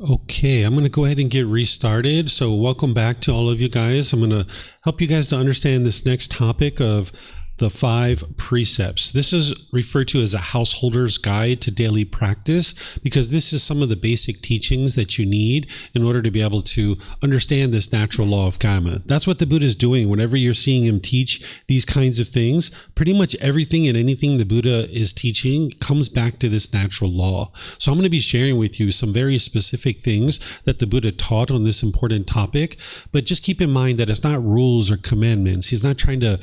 Okay, I'm going to go ahead and get restarted. So welcome back to all of you guys. I'm going to help you guys to understand this next topic of the 5 precepts. This is referred to as a householder's guide to daily practice because this is some of the basic teachings that you need in order to be able to understand this natural law of Kamma. That's what the Buddha is doing whenever you're seeing him teach these kinds of things. Pretty much everything and anything the Buddha is teaching comes back to this natural law. So I'm going to be sharing with you some very specific things that the Buddha taught on this important topic, but just keep in mind that it's not rules or commandments. He's not trying to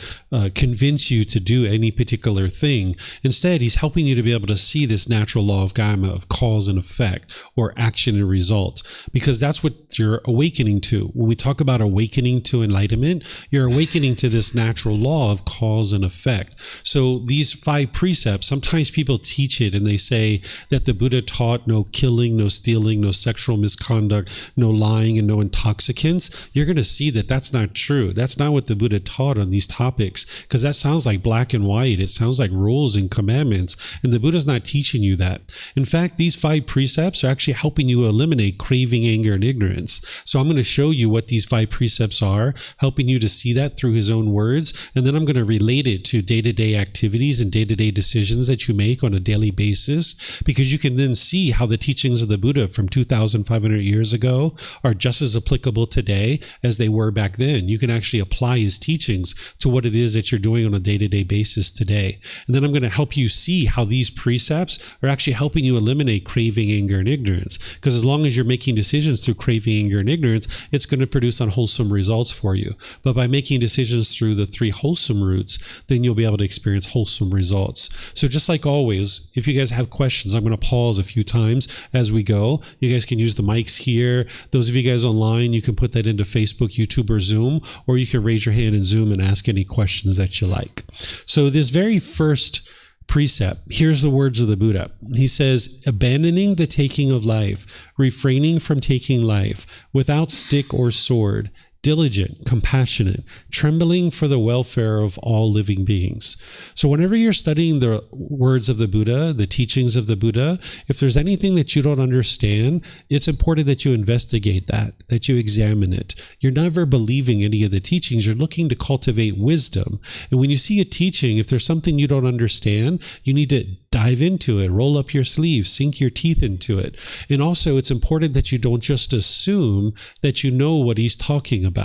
convince you to do any particular thing. Instead, he's helping you to be able to see this natural law of Kamma, of cause and effect, or action and result, because that's what you're awakening to. When we talk about awakening to enlightenment, you're awakening to this natural law of cause and effect. So these 5 precepts, sometimes people teach it and they say that the Buddha taught no killing, no stealing, no sexual misconduct, no lying, and no intoxicants. You're going to see that that's not true. That's not what the Buddha taught on these topics, because that sounds like black and white. It sounds like rules and commandments, and the Buddha's not teaching you that. In fact, these 5 precepts are actually helping you eliminate craving, anger, and ignorance. So I'm going to show you what these 5 precepts are, helping you to see that through his own words, and then I'm going to relate it to day-to-day activities and day-to-day decisions that you make on a daily basis, because you can then see how the teachings of the Buddha from 2,500 years ago are just as applicable today as they were back then. You can actually apply his teachings to what it is that you're doing on a day-to-day basis today. And then I'm going to help you see how these precepts are actually helping you eliminate craving, anger, and ignorance. Because as long as you're making decisions through craving, anger, and ignorance, it's going to produce unwholesome results for you. But by making decisions through the 3 wholesome routes, then you'll be able to experience wholesome results. So just like always, if you guys have questions, I'm going to pause a few times as we go. You guys can use the mics here. Those of you guys online, you can put that into Facebook, YouTube, or Zoom, or you can raise your hand in Zoom and ask any questions that you like. So this very first precept, here's the words of the Buddha. He says, abandoning the taking of life, refraining from taking life, without stick or sword, diligent, compassionate, trembling for the welfare of all living beings. So whenever you're studying the words of the Buddha, the teachings of the Buddha, if there's anything that you don't understand, it's important that you investigate that you examine it. You're never believing any of the teachings. You're looking to cultivate wisdom. And when you see a teaching, if there's something you don't understand, you need to dive into it, roll up your sleeves, sink your teeth into it. And also, it's important that you don't just assume that you know what he's talking about.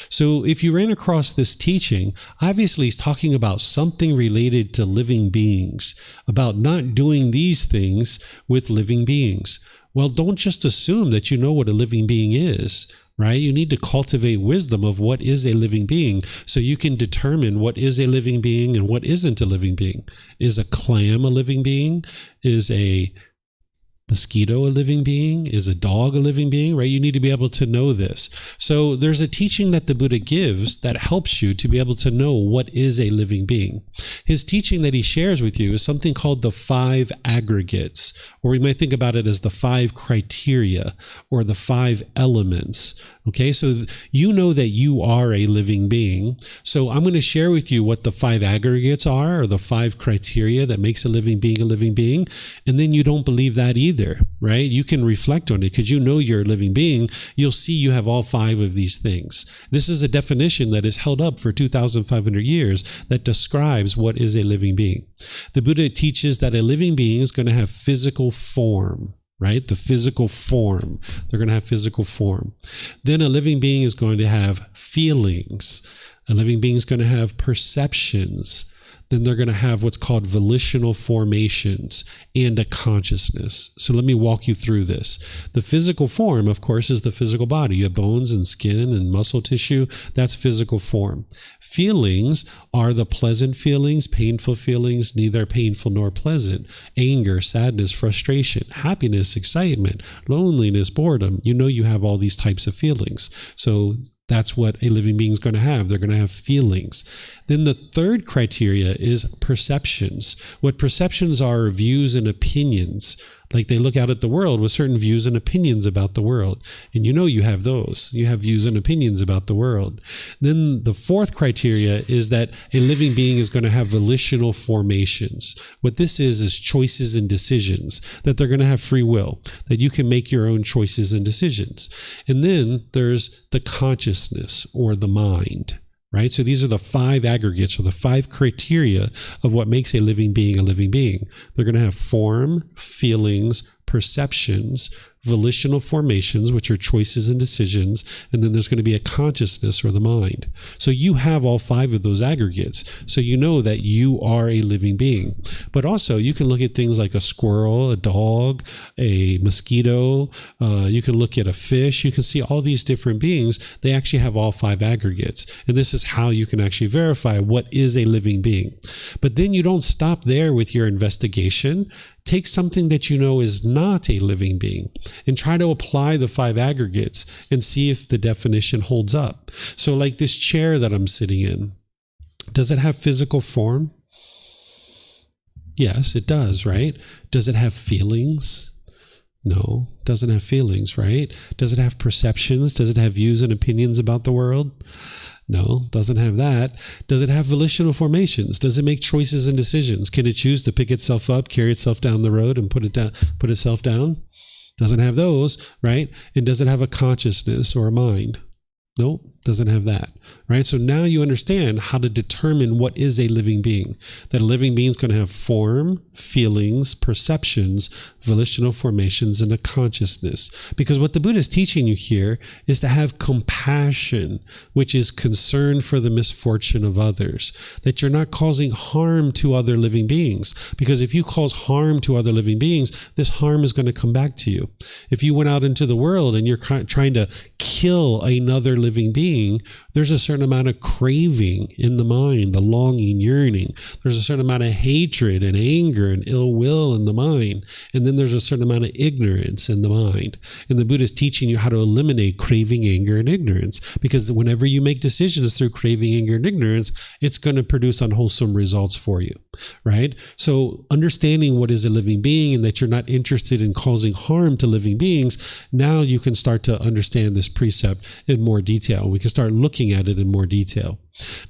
So if you ran across this teaching, obviously he's talking about something related to living beings, about not doing these things with living beings. Well, don't just assume that you know what a living being is, right? You need to cultivate wisdom of what is a living being so you can determine what is a living being and what isn't a living being. Is a clam a living being? Is a mosquito a living being? Is a dog a living being, right? You need to be able to know this. So there's a teaching that the Buddha gives that helps you to be able to know what is a living being. His teaching that he shares with you is something called the 5 aggregates, or we might think about it as the 5 criteria or the 5 elements. Okay, so you know that you are a living being. So I'm going to share with you what the 5 aggregates are, or the 5 criteria that makes a living being a living being. And then you don't believe that either, right? You can reflect on it because you know you're a living being. You'll see you have all 5 of these things. This is a definition that is held up for 2,500 years that describes what is a living being. The Buddha teaches that a living being is going to have physical form. Right? The physical form. They're going to have physical form. Then a living being is going to have feelings. A living being is going to have perceptions. Then they're going to have what's called volitional formations and a consciousness. So let me walk you through this. The physical form, of course, is the physical body. You have bones and skin and muscle tissue. That's physical form. Feelings are the pleasant feelings, painful feelings, neither painful nor pleasant. Anger, sadness, frustration, happiness, excitement, loneliness, boredom. You know you have all these types of feelings. So that's what a living being is going to have. They're going to have feelings. Then the third criteria is perceptions. What perceptions are views and opinions. Like they look out at the world with certain views and opinions about the world. And you know you have those. You have views and opinions about the world. Then the fourth criteria is that a living being is going to have volitional formations. What this is choices and decisions, that they're going to have free will, that you can make your own choices and decisions. And then there's the consciousness or the mind. Right? So these are the 5 aggregates or the 5 criteria of what makes a living being a living being. They're going to have form, feelings, perceptions, volitional formations, which are choices and decisions, and then there's going to be a consciousness or the mind. So you have all 5 of those aggregates. So you know that you are a living being. But also you can look at things like a squirrel, a dog, a mosquito. You can look at a fish. You can see all these different beings. They actually have all 5 aggregates. And this is how you can actually verify what is a living being. But then you don't stop there with your investigation. Take something that you know is not a living being and try to apply the 5 aggregates and see if the definition holds up. So like this chair that I'm sitting in, does it have physical form? Yes, it does, right? Does it have feelings? No, doesn't have feelings, right? Does it have perceptions? Does it have views and opinions about the world? No, doesn't have that. Does it have volitional formations? Does it make choices and decisions? Can it choose to pick itself up, carry itself down the road, and put itself down? Doesn't have those, right? And does it have a consciousness or a mind? Nope, doesn't have that, right? So now you understand how to determine what is a living being. That a living being is going to have form, feelings, perceptions, volitional formations, and a consciousness. Because what the Buddha is teaching you here is to have compassion, which is concern for the misfortune of others. That you're not causing harm to other living beings. Because if you cause harm to other living beings, this harm is going to come back to you. If you went out into the world and you're trying to kill another living being, there's a certain amount of craving in the mind, the longing, yearning. There's a certain amount of hatred and anger and ill will in the mind. And then there's a certain amount of ignorance in the mind. And the Buddha is teaching you how to eliminate craving, anger, and ignorance. Because whenever you make decisions through craving, anger, and ignorance, it's going to produce unwholesome results for you, right? So understanding what is a living being and that you're not interested in causing harm to living beings, now you can start to understand this precept in more detail. We can start looking at it in more detail.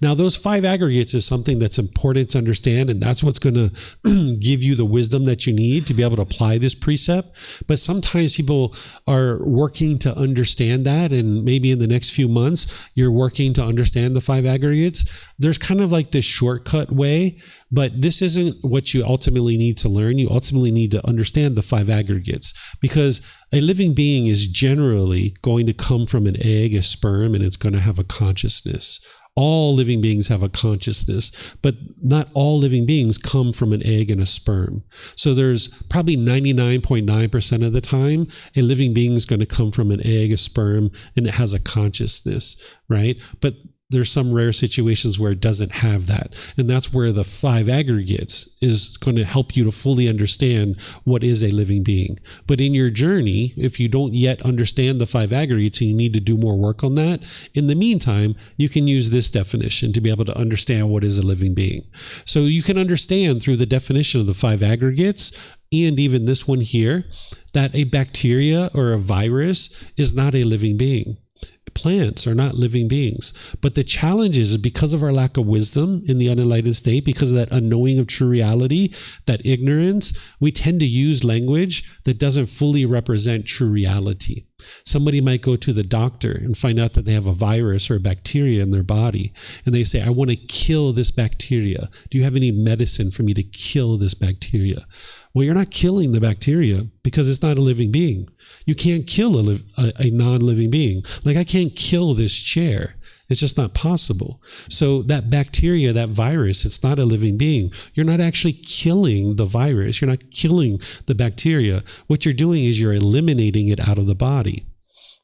Now, those 5 aggregates is something that's important to understand, and that's what's going to give you the wisdom that you need to be able to apply this precept. But sometimes people are working to understand that, and maybe in the next few months, you're working to understand the 5 aggregates. There's kind of like this shortcut way, but this isn't what you ultimately need to learn. You ultimately need to understand the 5 aggregates, because a living being is generally going to come from an egg, a sperm, and it's going to have a consciousness. All living beings have a consciousness, but not all living beings come from an egg and a sperm. So there's probably 99.9% of the time, a living being is going to come from an egg, a sperm, and it has a consciousness, right? But there's some rare situations where it doesn't have that. And that's where the 5 aggregates is going to help you to fully understand what is a living being. But in your journey, if you don't yet understand the 5 aggregates and you need to do more work on that, in the meantime, you can use this definition to be able to understand what is a living being. So you can understand through the definition of the 5 aggregates, and even this one here, that a bacteria or a virus is not a living being. Plants are not living beings. But the challenge is because of our lack of wisdom in the unenlightened state, because of that unknowing of true reality, that ignorance, we tend to use language that doesn't fully represent true reality. Somebody might go to the doctor and find out that they have a virus or a bacteria in their body. And they say, I want to kill this bacteria. Do you have any medicine for me to kill this bacteria? Well, you're not killing the bacteria because it's not a living being. You can't kill a non-living being. Like, I can't kill this chair. It's just not possible. So that bacteria, that virus, it's not a living being. You're not actually killing the virus. You're not killing the bacteria. What you're doing is you're eliminating it out of the body.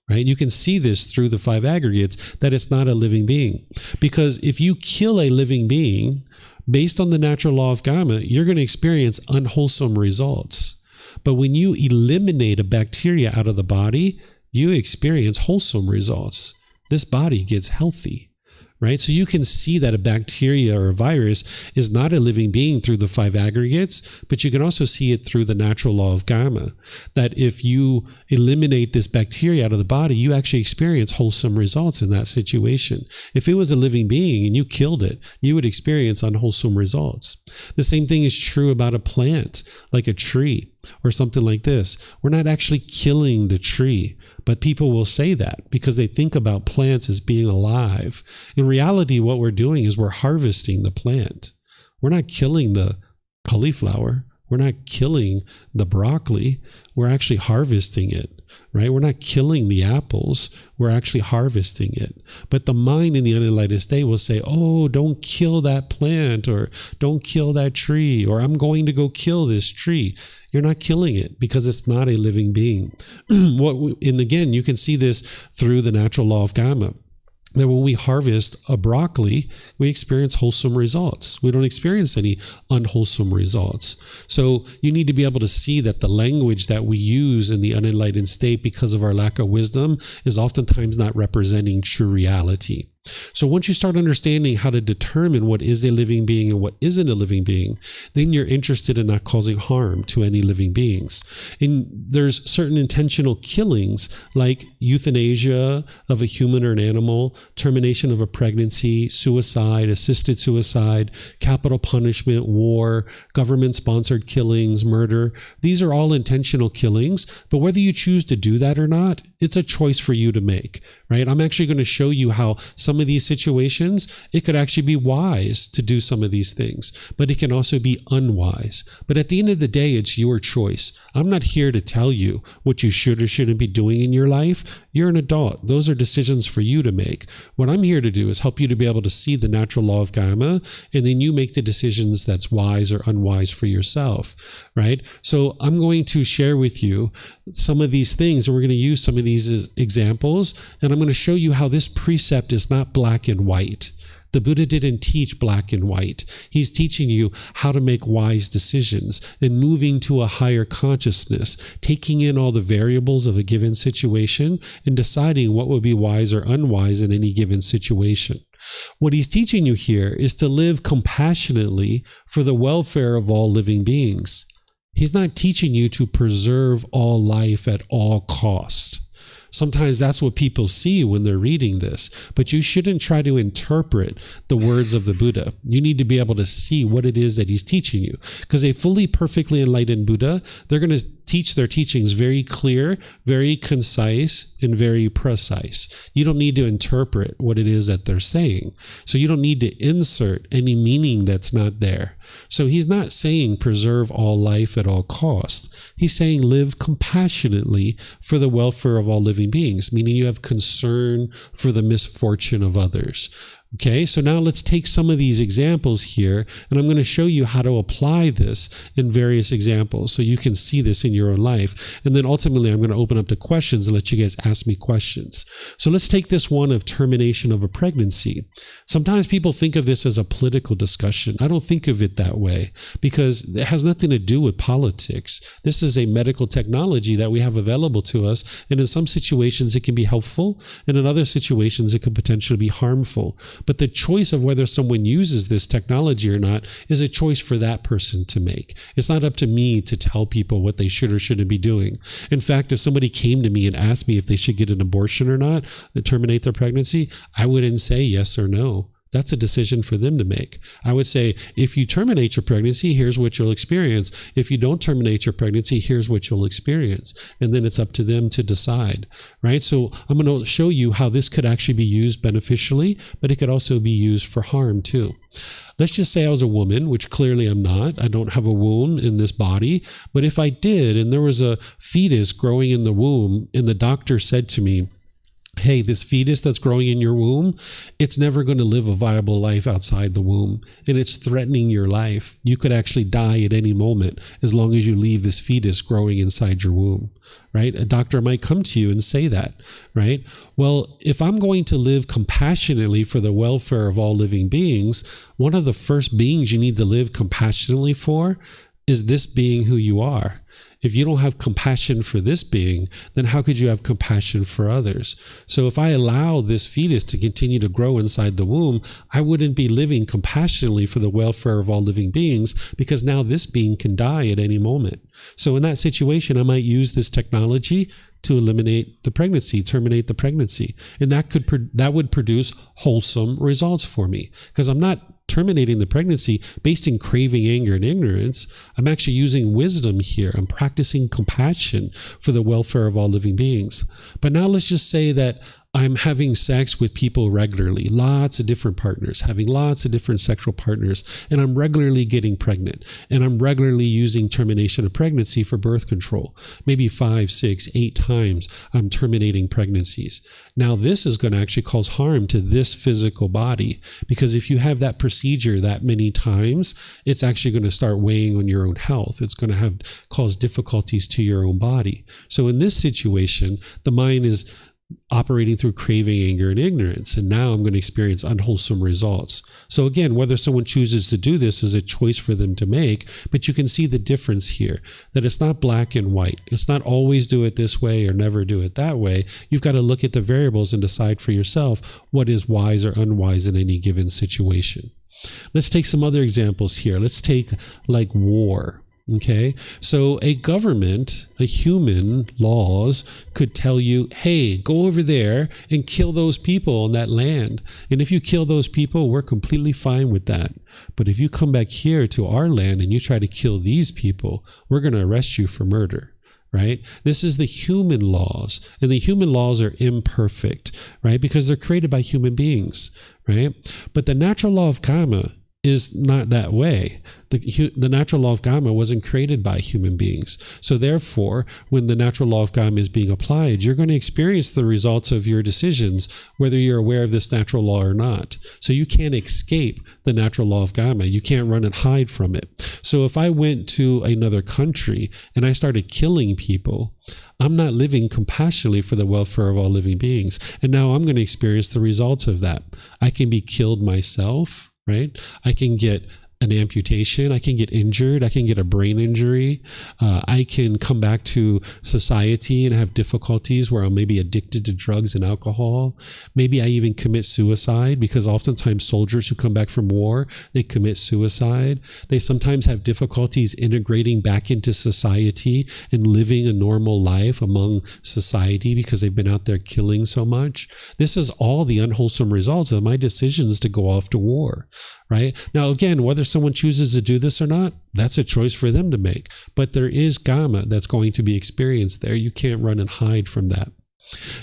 Right? You can see this through the 5 aggregates that it's not a living being. Because if you kill a living being, based on the natural law of Kamma, you're going to experience unwholesome results. But when you eliminate a bacteria out of the body, you experience wholesome results. This body gets healthy, right? So you can see that a bacteria or a virus is not a living being through the 5 aggregates, but you can also see it through the natural law of Kamma, that if you eliminate this bacteria out of the body, you actually experience wholesome results in that situation. If it was a living being and you killed it, you would experience unwholesome results. The same thing is true about a plant, like a tree or something like this. We're not actually killing the tree, but people will say that because they think about plants as being alive. In reality, what we're doing is we're harvesting the plant. We're not killing the cauliflower. We're not killing the broccoli. We're actually harvesting it, right? We're not killing the apples. We're actually harvesting it. But the mind in the unenlightened state will say, oh, don't kill that plant, or don't kill that tree, or I'm going to go kill this tree. You're not killing it because it's not a living being. And again, you can see this through the natural law of Kamma. That when we harvest a broccoli, we experience wholesome results. We don't experience any unwholesome results. So you need to be able to see that the language that we use in the unenlightened state because of our lack of wisdom is oftentimes not representing true reality. So once you start understanding how to determine what is a living being and what isn't a living being, then you're interested in not causing harm to any living beings. And there's certain intentional killings like euthanasia of a human or an animal, termination of a pregnancy, suicide, assisted suicide, capital punishment, war, government-sponsored killings, murder. These are all intentional killings, but whether you choose to do that or not, it's a choice for you to make, right? I'm actually going to show you how some of these situations, it could actually be wise to do some of these things, but it can also be unwise. But at the end of the day, it's your choice. I'm not here to tell you what you should or shouldn't be doing in your life. You're an adult. Those are decisions for you to make. What I'm here to do is help you to be able to see the natural law of Kamma, and then you make the decisions that's wise or unwise for yourself, right? So I'm going to share with you some of these things, and we're going to use some of these as examples, and I'm going to show you how this precept is not black and white. The Buddha didn't teach black and white. He's teaching you how to make wise decisions and moving to a higher consciousness, taking in all the variables of a given situation and deciding what would be wise or unwise in any given situation. What he's teaching you here is to live compassionately for the welfare of all living beings. He's not teaching you to preserve all life at all cost. Sometimes that's what people see when they're reading this, but you shouldn't try to interpret the words of the Buddha. You need to be able to see what it is that he's teaching you, because a fully perfectly enlightened Buddha, they're going to teach their teachings very clear, very concise, and very precise. You don't need to interpret what it is that they're saying. So you don't need to insert any meaning that's not there. So he's not saying preserve all life at all costs. He's saying live compassionately for the welfare of all living beings, meaning you have concern for the misfortune of others. Okay, so now let's take some of these examples here, and I'm going to show you how to apply this in various examples so you can see this in your own life. And then ultimately, I'm going to open up to questions and let you guys ask me questions. So let's take this one of termination of a pregnancy. Sometimes people think of this as a political discussion. I don't think of it that way because it has nothing to do with politics. This is a medical technology that we have available to us, and in some situations it can be helpful, and in other situations it could potentially be harmful. But the choice of whether someone uses this technology or not is a choice for that person to make. It's not up to me to tell people what they should or shouldn't be doing. In fact, if somebody came to me and asked me if they should get an abortion or not, to terminate their pregnancy, I wouldn't say yes or no. That's a decision for them to make. I would say, if you terminate your pregnancy, here's what you'll experience. If you don't terminate your pregnancy, here's what you'll experience. And then it's up to them to decide, right? So I'm going to show you how this could actually be used beneficially, but it could also be used for harm too. Let's just say I was a woman, which clearly I'm not. I don't have a womb in this body. But if I did, and there was a fetus growing in the womb, and the doctor said to me, hey, this fetus that's growing in your womb, it's never going to live a viable life outside the womb, and it's threatening your life. You could actually die at any moment as long as you leave this fetus growing inside your womb, right? A doctor might come to you and say that, right? Well, if I'm going to live compassionately for the welfare of all living beings, one of the first beings you need to live compassionately for is this being who you are? If you don't have compassion for this being, then how could you have compassion for others? So if I allow this fetus to continue to grow inside the womb, I wouldn't be living compassionately for the welfare of all living beings, because now this being can die at any moment. So in that situation, I might use this technology to eliminate the pregnancy, terminate the pregnancy. And that would produce wholesome results for me, because I'm not terminating the pregnancy based in craving, anger, and ignorance. I'm actually using wisdom here. I'm practicing compassion for the welfare of all living beings. But now let's just say that I'm having sex with people regularly, lots of different partners, having lots of different sexual partners, and I'm regularly getting pregnant, and I'm regularly using termination of pregnancy for birth control. Maybe 5, 6, 8 times I'm terminating pregnancies. Now this is going to actually cause harm to this physical body, because if you have that procedure that many times, it's actually going to start weighing on your own health. It's going to cause difficulties to your own body. So in this situation, the mind is operating through craving, anger, and ignorance. And now I'm going to experience unwholesome results. So again, whether someone chooses to do this is a choice for them to make, but you can see the difference here, that it's not black and white. It's not always do it this way or never do it that way. You've got to look at the variables and decide for yourself what is wise or unwise in any given situation. Let's take some other examples here. Let's take like war. Okay, so a government, a human laws could tell you, hey, go over there and kill those people on that land. And if you kill those people, we're completely fine with that. But if you come back here to our land and you try to kill these people, we're going to arrest you for murder. Right? This is the human laws, and the human laws are imperfect, right? Because they're created by human beings, right? But the natural law of Kamma is not that way. The natural law of Kamma wasn't created by human beings. So therefore, when the natural law of Kamma is being applied, you're going to experience the results of your decisions, whether you're aware of this natural law or not. So you can't escape the natural law of Kamma. You can't run and hide from it. So if I went to another country and I started killing people, I'm not living compassionately for the welfare of all living beings. And now I'm going to experience the results of that. I can be killed myself. Right? I can get an amputation. I can get injured. I can get a brain injury. I can come back to society and have difficulties where I'm maybe addicted to drugs and alcohol. Maybe I even commit suicide, because oftentimes soldiers who come back from war, they commit suicide. They sometimes have difficulties integrating back into society and living a normal life among society because they've been out there killing so much. This is all the unwholesome results of my decisions to go off to war. Right? Now, again, whether someone chooses to do this or not, that's a choice for them to make. But there is Kamma that's going to be experienced there. You can't run and hide from that.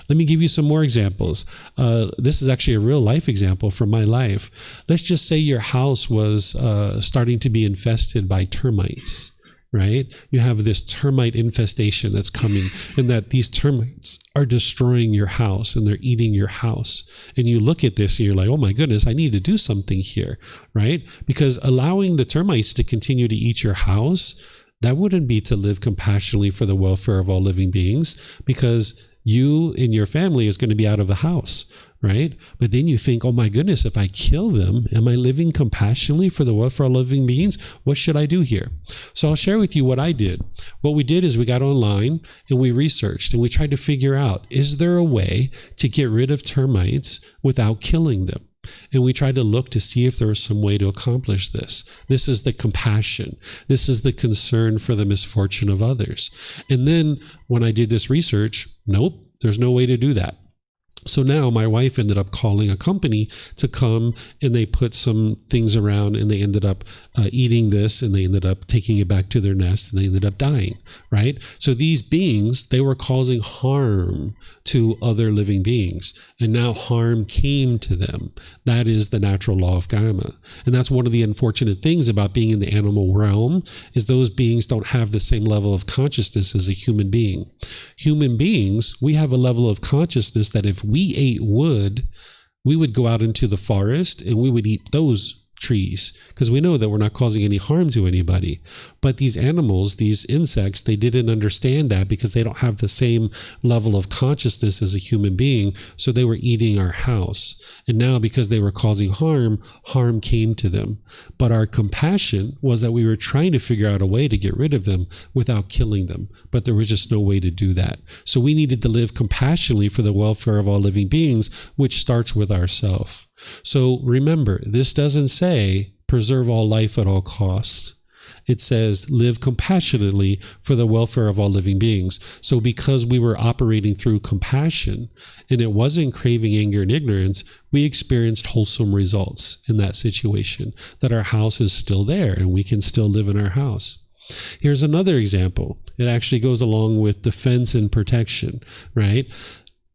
Let me give you some more examples. This is actually a real life example from my life. Let's just say your house was starting to be infested by termites. Right? You have this termite infestation that's coming, and that these termites are destroying your house and they're eating your house. And you look at this and you're like, oh my goodness, I need to do something here, right? Because allowing the termites to continue to eat your house, that wouldn't be to live compassionately for the welfare of all living beings, because you and your family is going to be out of the house, right? But then you think, oh my goodness, if I kill them, am I living compassionately for the welfare of living beings? What should I do here? So I'll share with you what I did. What we did is we got online and we researched and we tried to figure out, is there a way to get rid of termites without killing them? And we tried to look to see if there was some way to accomplish this. This is the compassion. This is the concern for the misfortune of others. And then when I did this research, nope, there's no way to do that. So now my wife ended up calling a company to come, and they put some things around, and they ended up eating this, and they ended up taking it back to their nest, and they ended up dying, right? So these beings, they were causing harm to other living beings, and now harm came to them. That is the natural law of Kamma. And that's one of the unfortunate things about being in the animal realm, is those beings don't have the same level of consciousness as a human being. Human beings, we have a level of consciousness that if we ate wood, we would go out into the forest and we would eat those trees, because we know that we're not causing any harm to anybody. But these animals, these insects, they didn't understand that because they don't have the same level of consciousness as a human being. So they were eating our house. And now because they were causing harm, harm came to them. But our compassion was that we were trying to figure out a way to get rid of them without killing them. But there was just no way to do that. So we needed to live compassionately for the welfare of all living beings, which starts with ourselves. So remember, this doesn't say preserve all life at all costs. It says live compassionately for the welfare of all living beings. So because we were operating through compassion and it wasn't craving, anger, and ignorance, we experienced wholesome results in that situation, that our house is still there and we can still live in our house. Here's another example. It actually goes along with defense and protection, right?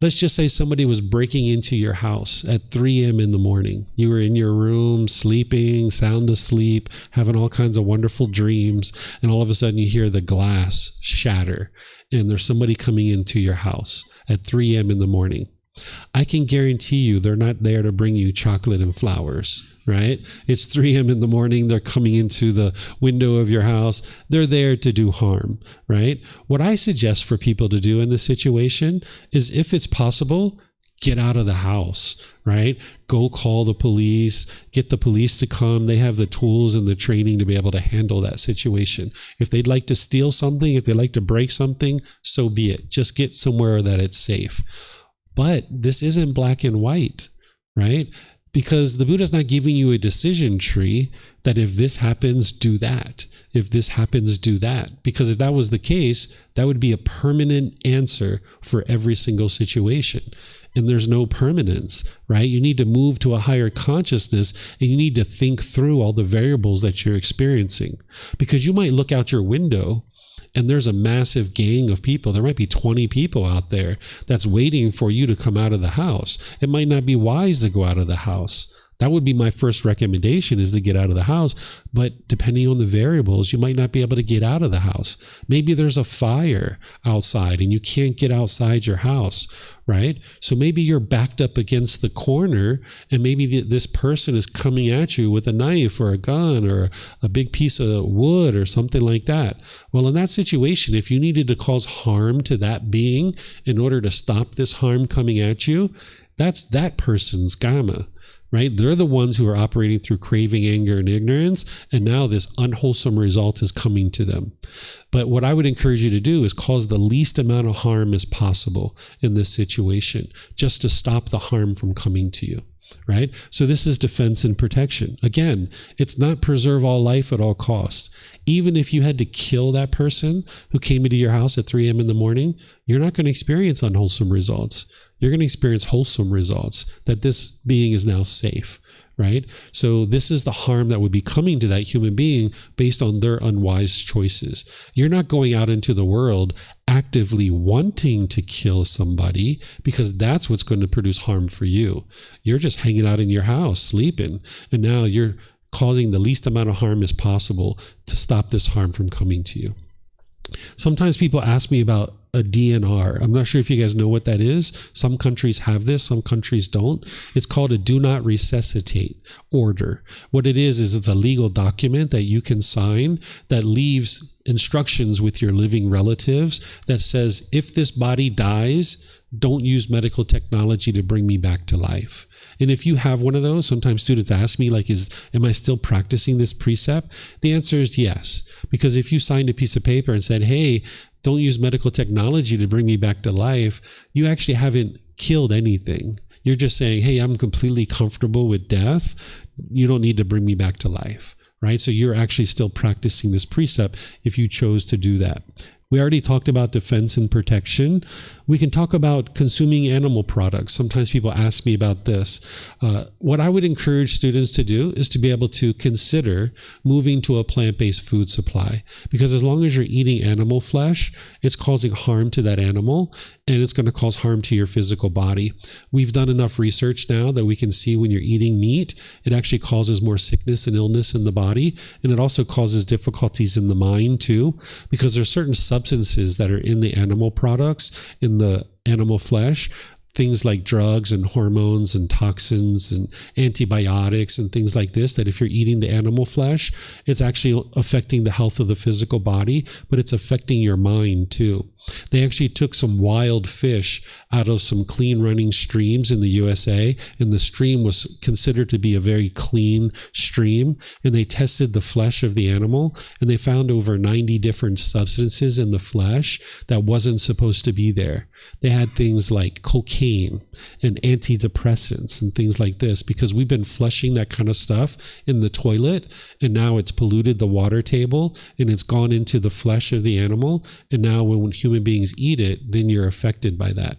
Let's just say somebody was breaking into your house at 3 a.m. in the morning. You were in your room, sleeping, sound asleep, having all kinds of wonderful dreams, and all of a sudden you hear the glass shatter, and there's somebody coming into your house at 3 a.m. in the morning. I can guarantee you they're not there to bring you chocolate and flowers, right? It's 3 a.m. in the morning. They're coming into the window of your house. They're there to do harm, right? What I suggest for people to do in this situation is, if it's possible, get out of the house, right? Go call the police, get the police to come. They have the tools and the training to be able to handle that situation. If they'd like to steal something, if they'd like to break something, so be it. Just get somewhere that it's safe. But this isn't black and white, right? Because the Buddha's not giving you a decision tree that if this happens, do that. If this happens, do that. Because if that was the case, that would be a permanent answer for every single situation. And there's no permanence, right? You need to move to a higher consciousness, and you need to think through all the variables that you're experiencing. Because you might look out your window and there's a massive gang of people. There might be 20 people out there that's waiting for you to come out of the house. It might not be wise to go out of the house. That would be my first recommendation, is to get out of the house. But depending on the variables, you might not be able to get out of the house. Maybe there's a fire outside and you can't get outside your house, right? So maybe you're backed up against the corner, and maybe this person is coming at you with a knife or a gun or a big piece of wood or something like that. Well, in that situation, if you needed to cause harm to that being in order to stop this harm coming at you, that's that person's Kamma. Right? They're the ones who are operating through craving, anger, and ignorance, and now this unwholesome result is coming to them. But what I would encourage you to do is cause the least amount of harm as possible in this situation, just to stop the harm from coming to you. Right? So this is defense and protection. Again, it's not preserve all life at all costs. Even if you had to kill that person who came into your house at 3 a.m. in the morning, you're not going to experience unwholesome results. You're going to experience wholesome results, that this being is now safe, right? So this is the harm that would be coming to that human being based on their unwise choices. You're not going out into the world actively wanting to kill somebody, because that's what's going to produce harm for you. You're just hanging out in your house, sleeping, and now you're causing the least amount of harm as possible to stop this harm from coming to you. Sometimes people ask me about a DNR. I'm not sure if you guys know what that is. Some countries have this, some countries don't. It's called a do not resuscitate order. What it is it's a legal document that you can sign that leaves instructions with your living relatives that says, if this body dies, don't use medical technology to bring me back to life. And if you have one of those, sometimes students ask me, like, am I still practicing this precept? The answer is yes. Because if you signed a piece of paper and said, hey, don't use medical technology to bring me back to life, you actually haven't killed anything. You're just saying, hey, I'm completely comfortable with death. You don't need to bring me back to life, right? So you're actually still practicing this precept if you chose to do that. We already talked about defense and protection. We can talk about consuming animal products. Sometimes people ask me about this. What I would encourage students to do is to be able to consider moving to a plant-based food supply. Because as long as you're eating animal flesh, it's causing harm to that animal, and it's going to cause harm to your physical body. We've done enough research now that we can see when you're eating meat, it actually causes more sickness and illness in the body, and it also causes difficulties in the mind too, because there's certain substances that are in the animal products, in the animal flesh, things like drugs and hormones and toxins and antibiotics and things like this, that if you're eating the animal flesh, it's actually affecting the health of the physical body, but it's affecting your mind too. They actually took some wild fish out of some clean running streams in the USA, and the stream was considered to be a very clean stream, and they tested the flesh of the animal, and they found over 90 different substances in the flesh that wasn't supposed to be there. They had things like cocaine and antidepressants and things like this, because we've been flushing that kind of stuff in the toilet, and now it's polluted the water table, and it's gone into the flesh of the animal, and now when human beings eat it, then you're affected by that.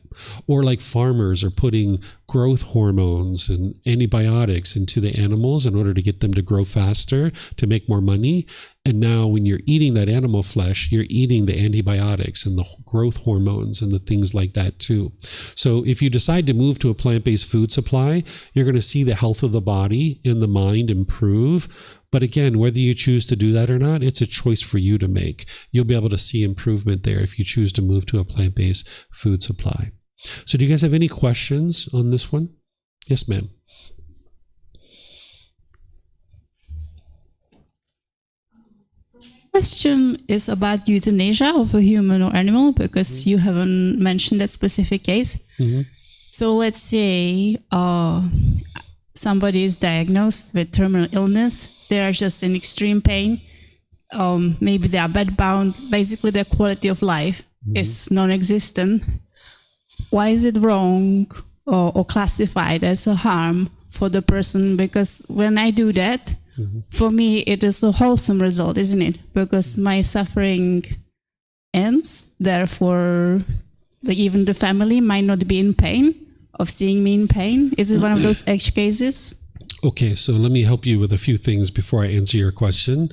Or like farmers are putting growth hormones and antibiotics into the animals in order to get them to grow faster, to make more money. And now when you're eating that animal flesh, you're eating the antibiotics and the growth hormones and the things like that too. So if you decide to move to a plant-based food supply, you're going to see the health of the body and the mind improve. But again, whether you choose to do that or not, it's a choice for you to make. You'll be able to see improvement there if you choose to move to a plant-based food supply. So do you guys have any questions on this one? Yes, ma'am. Question is about euthanasia of a human or animal, because you haven't mentioned that specific case. Mm-hmm. So let's say somebody is diagnosed with terminal illness. They are just in extreme pain. Maybe they are bedbound. Basically, their quality of life is non-existent. Why is it wrong or classified as a harm for the person? Because when I do that, for me, it is a wholesome result, isn't it? Because my suffering ends. Therefore, even the family might not be in pain of seeing me in pain. Is it one of those edge cases? Okay, so let me help you with a few things before I answer your question.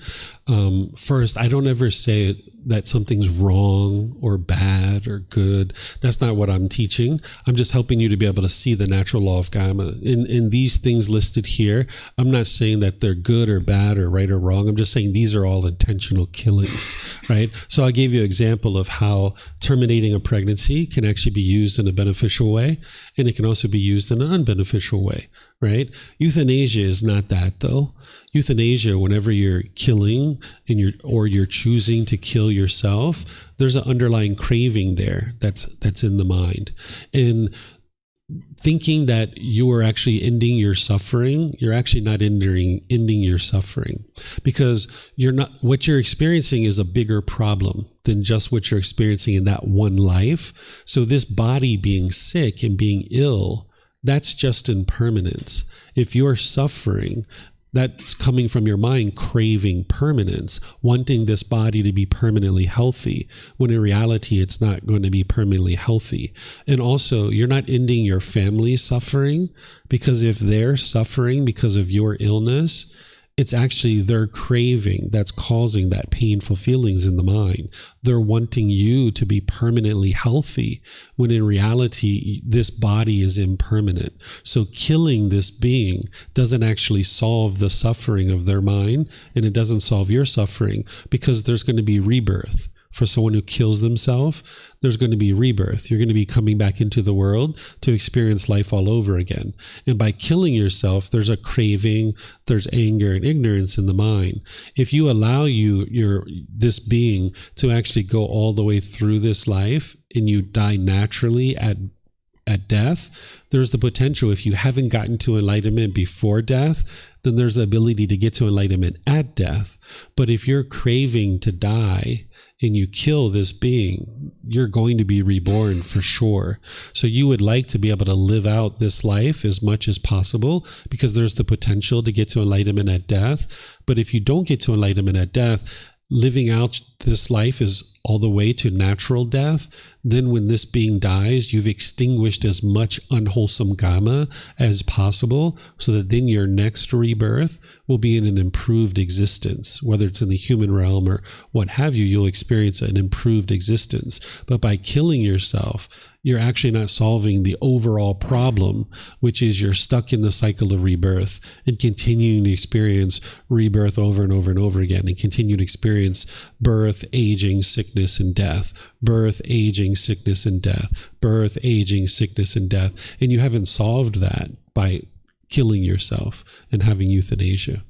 First, I don't ever say that something's wrong or bad or good. That's not what I'm teaching. I'm just helping you to be able to see the natural law of Kamma. In these things listed here, I'm not saying that they're good or bad or right or wrong. I'm just saying these are all intentional killings, right? So I gave you an example of how terminating a pregnancy can actually be used in a beneficial way, and it can also be used in an unbeneficial way, right? Euthanasia is not that, though. Euthanasia, whenever you're killing and you're choosing to kill yourself, there's an underlying craving there that's in the mind. And thinking that you are actually ending your suffering, you're actually not ending your suffering, because what you're experiencing is a bigger problem than just what you're experiencing in that one life. So this body being sick and being ill, that's just impermanence. If you're suffering, that's coming from your mind craving permanence, wanting this body to be permanently healthy, when in reality, it's not going to be permanently healthy. And also, you're not ending your family's suffering, because if they're suffering because of your illness, it's actually their craving that's causing that painful feelings in the mind. They're wanting you to be permanently healthy, when in reality, this body is impermanent. So killing this being doesn't actually solve the suffering of their mind, and it doesn't solve your suffering, because there's going to be rebirth. For someone who kills themselves, there's going to be rebirth. You're going to be coming back into the world to experience life all over again. And by killing yourself, there's a craving, there's anger and ignorance in the mind. If you allow this being to actually go all the way through this life, and you die naturally at death, there's the potential, if you haven't gotten to enlightenment before death, then there's the ability to get to enlightenment at death. But if you're craving to die and you kill this being, you're going to be reborn for sure. So you would like to be able to live out this life as much as possible, because there's the potential to get to enlightenment at death. But if you don't get to enlightenment at death, living out this life is all the way to natural death, then when this being dies, you've extinguished as much unwholesome Kamma as possible, so that then your next rebirth will be in an improved existence. Whether it's in the human realm or what have you, you'll experience an improved existence. But by killing yourself, you're actually not solving the overall problem, which is you're stuck in the cycle of rebirth and continuing to experience rebirth over and over and over again, and continue to experience birth, aging, sickness, and death, birth, aging, sickness, and death, birth, aging, sickness, and death. And you haven't solved that by killing yourself and having euthanasia.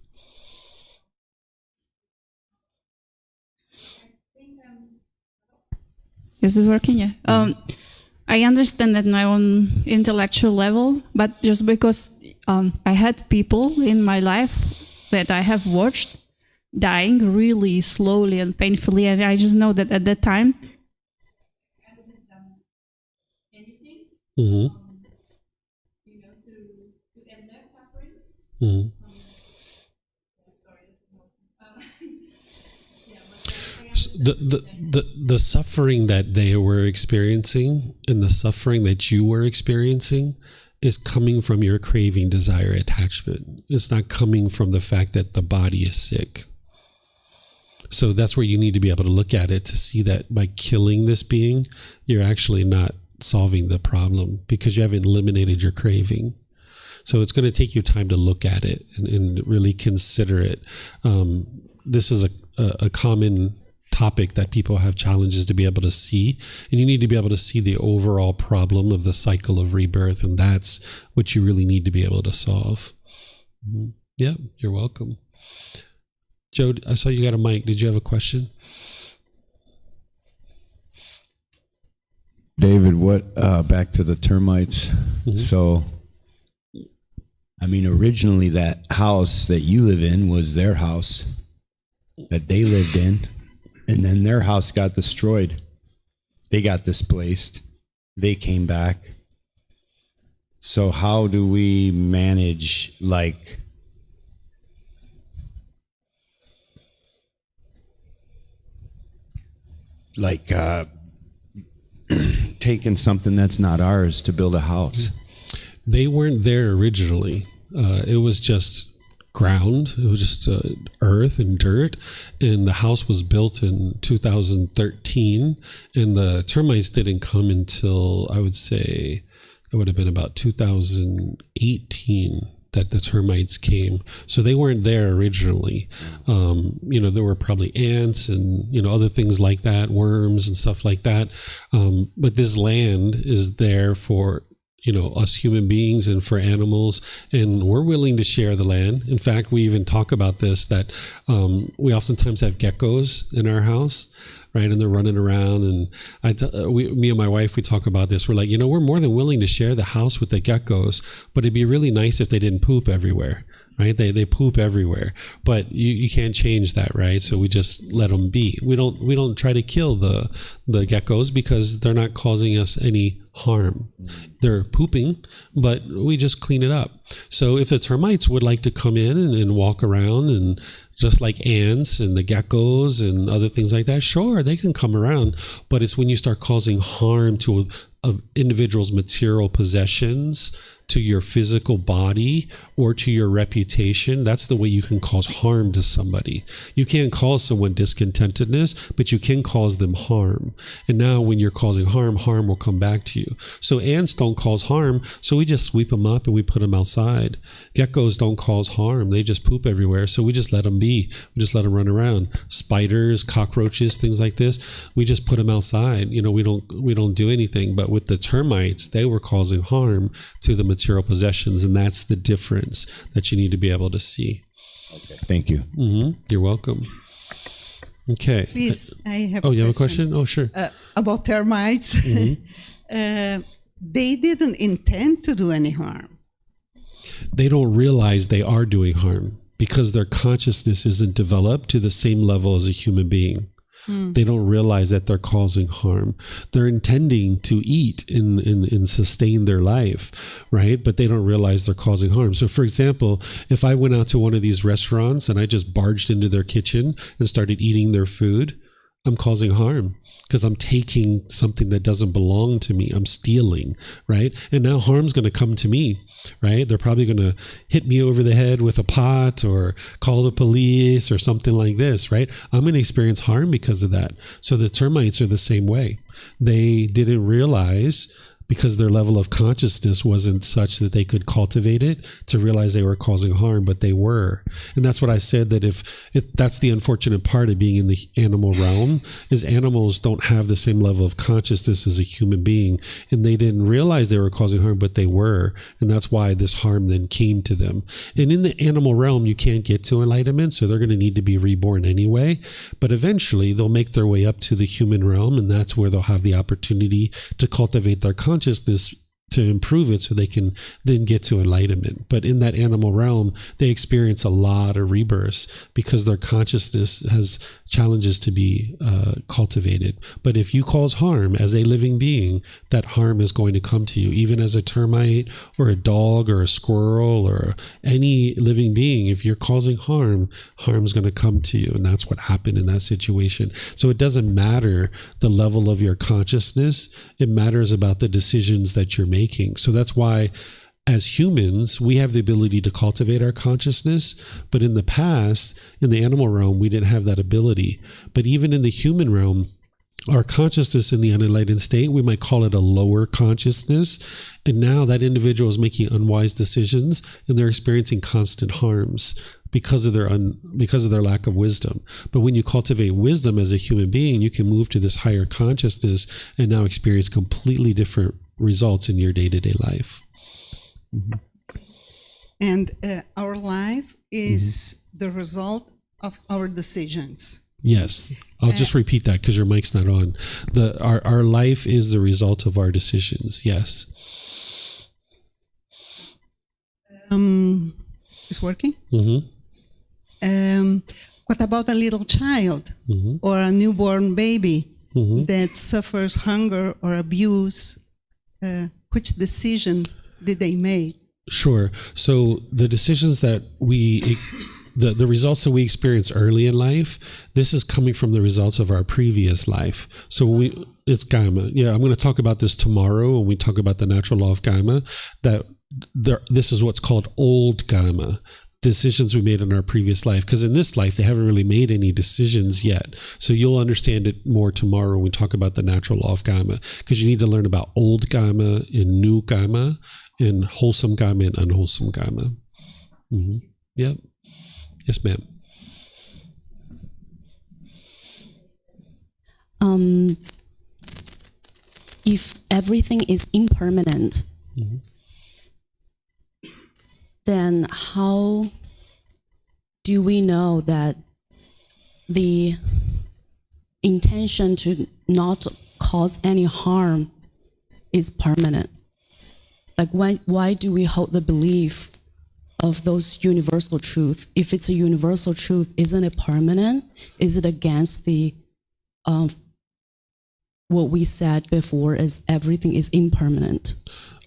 Is this working? Yeah. I understand at my own intellectual level, but just because I had people in my life that I have watched dying really slowly and painfully, and I just know that at that time, I haven't done anything, to end their suffering. Mm-hmm. The suffering that they were experiencing and the suffering that you were experiencing is coming from your craving, desire, attachment. It's not coming from the fact that the body is sick. So that's where you need to be able to look at it to see that by killing this being, you're actually not solving the problem because you haven't eliminated your craving. So it's going to take you time to look at it and really consider it. This is a common topic that people have challenges to be able to see, and you need to be able to see the overall problem of the cycle of rebirth, and that's what you really need to be able to solve. Mm-hmm. Yeah, you're welcome. Joe, I saw you got a mic. Did you have a question? David, what back to the termites. Mm-hmm. So I mean, originally that house that you live in was their house that they lived in. And then their house got destroyed. They got displaced. They came back. So how do we manage, like, taking something that's not ours to build a house? They weren't there originally. It was just ground. It was just earth and dirt, and the house was built in 2013, and the termites didn't come until, I would say, it would have been about 2018 that the termites came. So they weren't there originally. There were probably ants and other things like that, worms and stuff like that, but this land is there for us human beings and for animals, and we're willing to share the land. In fact, we even talk about this, that we oftentimes have geckos in our house, right? And they're running around, and me and my wife, we talk about this. We're like, we're more than willing to share the house with the geckos, but it'd be really nice if they didn't poop everywhere, right? They poop everywhere, but you can't change that, right? So we just let them be. We don't try to kill the geckos because they're not causing us any harm. They're pooping, but we just clean it up. So if the termites would like to come in and walk around, and just like ants and the geckos and other things like that, sure, they can come around, but it's when you start causing harm to an individual's material possessions, to your physical body, or to your reputation. That's the way you can cause harm to somebody. You can't cause someone discontentedness, but you can cause them harm. And now when you're causing harm will come back to you. So ants don't cause harm, so we just sweep them up and we put them outside. Geckos don't cause harm. They just poop everywhere, so we just let them be. We just let them run around. Spiders, cockroaches, things like this, we just put them outside. We don't do anything. But with the termites, they were causing harm to the material possessions, and that's the difference that you need to be able to see. Okay, thank you. Mm-hmm. You're welcome. Okay. Please, I have. Oh, you have a question? Oh, sure. About termites. Mm-hmm. They didn't intend to do any harm. They don't realize they are doing harm because their consciousness isn't developed to the same level as a human being. They don't realize that they're causing harm. They're intending to eat and sustain their life, right? But they don't realize they're causing harm. So, for example, if I went out to one of these restaurants and I just barged into their kitchen and started eating their food, I'm causing harm because I'm taking something that doesn't belong to me. I'm stealing, right? And now harm's going to come to me, right? They're probably going to hit me over the head with a pot or call the police or something like this, right? I'm going to experience harm because of that. So the termites are the same way. They didn't realize, because their level of consciousness wasn't such that they could cultivate it, to realize they were causing harm, but they were. And that's what I said, that that's the unfortunate part of being in the animal realm, is animals don't have the same level of consciousness as a human being, and they didn't realize they were causing harm, but they were. And that's why this harm then came to them. And in the animal realm, you can't get to enlightenment, so they're going to need to be reborn anyway. But eventually they'll make their way up to the human realm, and that's where they'll have the opportunity to cultivate their consciousness to improve it so they can then get to enlightenment. But in that animal realm, they experience a lot of rebirths because their consciousness has challenges to be cultivated. But if you cause harm as a living being, that harm is going to come to you, even as a termite or a dog or a squirrel or any living being. If you're causing harm, harm's going to come to you. And that's what happened in that situation. So it doesn't matter the level of your consciousness. It matters about the decisions that you're making. So that's why, as humans, we have the ability to cultivate our consciousness, but in the past, in the animal realm, we didn't have that ability. But even in the human realm, our consciousness in the unenlightened state, we might call it a lower consciousness. And now that individual is making unwise decisions, and they're experiencing constant harms because of their lack of wisdom. But when you cultivate wisdom as a human being, you can move to this higher consciousness and now experience completely different results in your day-to-day life. Mm-hmm. And our life is the result of our decisions. Yes. I'll just repeat that because your mic's not on. Our life is the result of our decisions. Yes. It's working? Mm-hmm. What about a little child or a newborn baby that suffers hunger or abuse? Which decision did they make? Sure. So the decisions that the results that we experience early in life, this is coming from the results of our previous life. So it's Kamma. Yeah, I'm going to talk about this tomorrow when we talk about the natural law of Kamma, this is what's called old Kamma. Decisions we made in our previous life, because in this life they haven't really made any decisions yet. So you'll understand it more tomorrow when we talk about the natural law of Kamma, because you need to learn about old Kamma and new Kamma and wholesome Kamma and unwholesome Kamma. Mm-hmm. Yep. Yes, ma'am. If everything is impermanent, then how do we know that the intention to not cause any harm is permanent? Like, why do we hold the belief of those universal truths? If it's a universal truth, isn't it permanent? Is it against the what we said before, is everything is impermanent?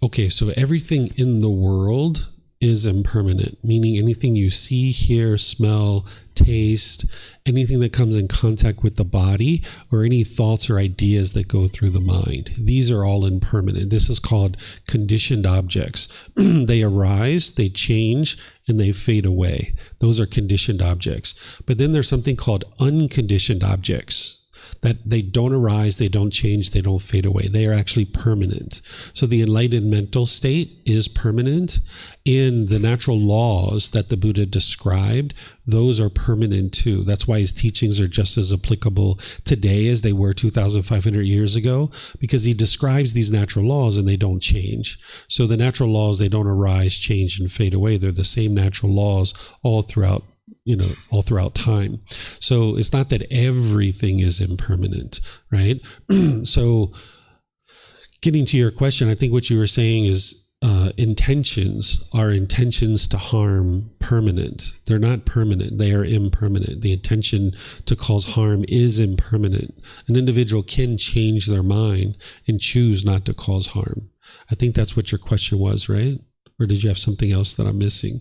Okay, so everything in the world is impermanent, meaning anything you see, hear, smell, taste, anything that comes in contact with the body, or any thoughts or ideas that go through the mind. These are all impermanent. This is called conditioned objects. They arise, they change, and they fade away. Those are conditioned objects. But then there's something called unconditioned objects, that they don't arise, they don't change, they don't fade away. They are actually permanent. So the enlightened mental state is permanent. In the natural laws that the Buddha described, those are permanent too. That's why his teachings are just as applicable today as they were 2,500 years ago, because he describes these natural laws and they don't change. So the natural laws, they don't arise, change, and fade away. They're the same natural laws all throughout time. So it's not that everything is impermanent, right? So getting to your question, I think what you were saying is intentions to harm permanent. They're not permanent. They are impermanent. The intention to cause harm is impermanent. An individual can change their mind and choose not to cause harm. I think that's what your question was, right? Or did you have something else that I'm missing?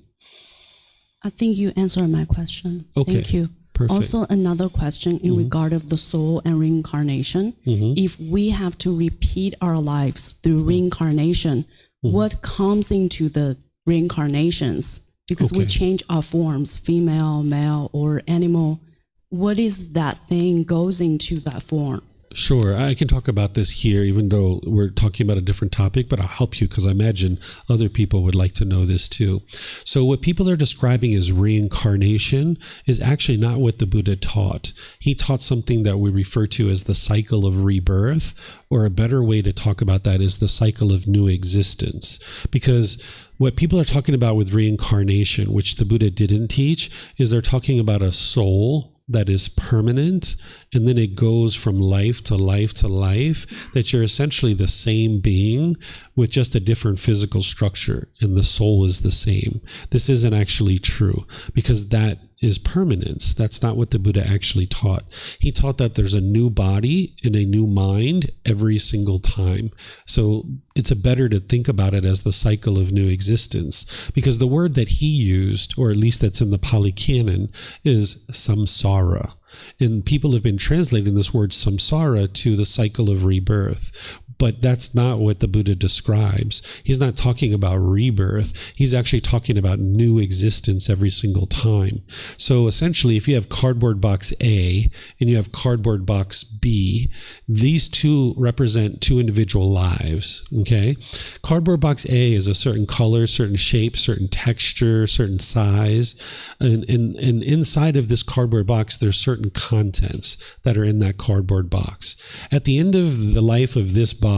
I think you answered my question. Okay. Thank you. Perfect. Also, another question in regard of the soul and reincarnation. If we have to repeat our lives through reincarnation, what comes into the reincarnations? Because we change our forms, female, male, or animal. What is that thing goes into that form? Sure. I can talk about this here, even though we're talking about a different topic, but I'll help you because I imagine other people would like to know this too. So what people are describing as reincarnation is actually not what the Buddha taught. He taught something that we refer to as the cycle of rebirth, or a better way to talk about that is the cycle of new existence. Because what people are talking about with reincarnation, which the Buddha didn't teach, is they're talking about a soul that is permanent, and then it goes from life to life to life, that you're essentially the same being with just a different physical structure, and the soul is the same. This isn't actually true, because that is permanence. That's not what the Buddha actually taught. He taught that there's a new body and a new mind every single time. So it's better to think about it as the cycle of new existence, because the word that he used, or at least that's in the Pali Canon, is samsara. And people have been translating this word samsara to the cycle of rebirth. But that's not what the Buddha describes. He's not talking about rebirth. He's actually talking about new existence every single time. So essentially, if you have cardboard box A and you have cardboard box B, these two represent two individual lives, okay? Cardboard box A is a certain color, certain shape, certain texture, certain size. And inside of this cardboard box, there's certain contents that are in that cardboard box. At the end of the life of this box,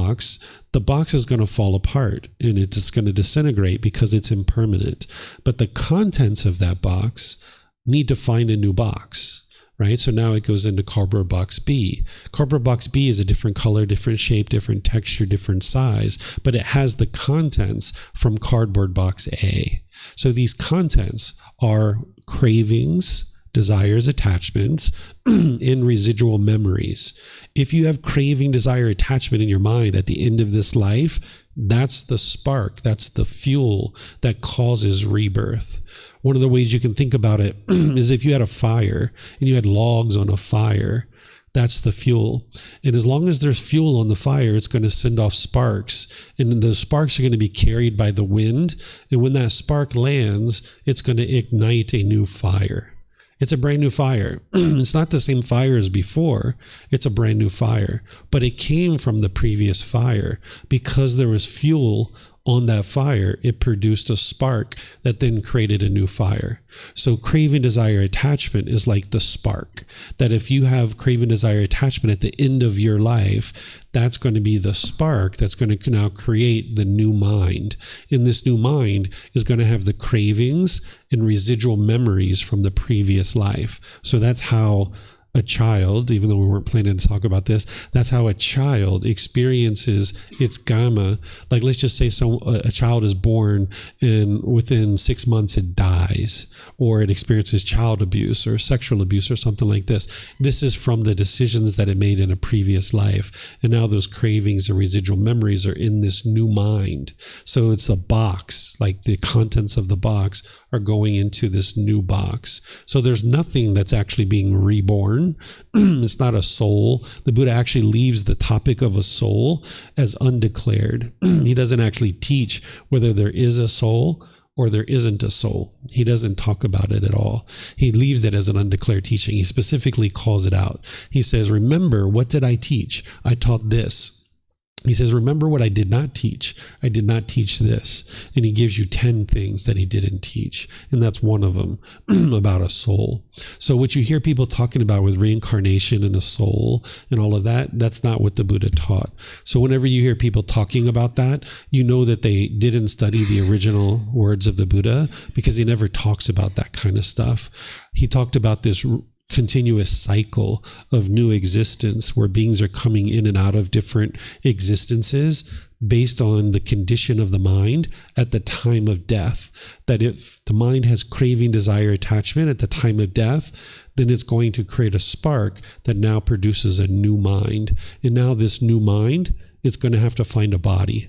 the box is going to fall apart and it's going to disintegrate because it's impermanent. But the contents of that box need to find a new box, right? So now it goes into cardboard box B. Cardboard box B is a different color, different shape, different texture, different size, but it has the contents from cardboard box A. So these contents are cravings, desires, attachments, and residual memories. If you have craving, desire, attachment in your mind at the end of this life, that's the spark, that's the fuel that causes rebirth. One of the ways you can think about it is if you had a fire and you had logs on a fire, that's the fuel. And as long as there's fuel on the fire, it's going to send off sparks. And those sparks are going to be carried by the wind. And when that spark lands, it's going to ignite a new fire. It's a brand new fire. It's not the same fire as before. It's a brand new fire. But it came from the previous fire. Because there was fuel on that fire, it produced a spark that then created a new fire. So craving, desire, attachment is like the spark. That if you have craving, desire, attachment at the end of your life, that's going to be the spark that's going to now create the new mind. And this new mind is going to have the cravings and residual memories from the previous life. So that's how a child, even though we weren't planning to talk about this, that's how a child experiences its Kamma. Like, let's just say a child is born and within 6 months it dies, or it experiences child abuse or sexual abuse or something like this. This is from the decisions that it made in a previous life. And now those cravings and residual memories are in this new mind. So it's a box, like the contents of the box are going into this new box. So there's nothing that's actually being reborn. It's not a soul. The Buddha actually leaves the topic of a soul as undeclared. He doesn't actually teach whether there is a soul or there isn't a soul. He doesn't talk about it at all. He leaves it as an undeclared teaching. He specifically calls it out. He says, remember, what did I teach? I taught this. He says, remember what I did not teach. I did not teach this. And he gives you 10 things that he didn't teach. And that's one of them, about a soul. So what you hear people talking about with reincarnation and a soul and all of that, that's not what the Buddha taught. So whenever you hear people talking about that, you know that they didn't study the original words of the Buddha, because he never talks about that kind of stuff. He talked about this continuous cycle of new existence where beings are coming in and out of different existences based on the condition of the mind at the time of death. That if the mind has craving, desire, attachment at the time of death, then it's going to create a spark that now produces a new mind. And now this new mind, it's going to have to find a body.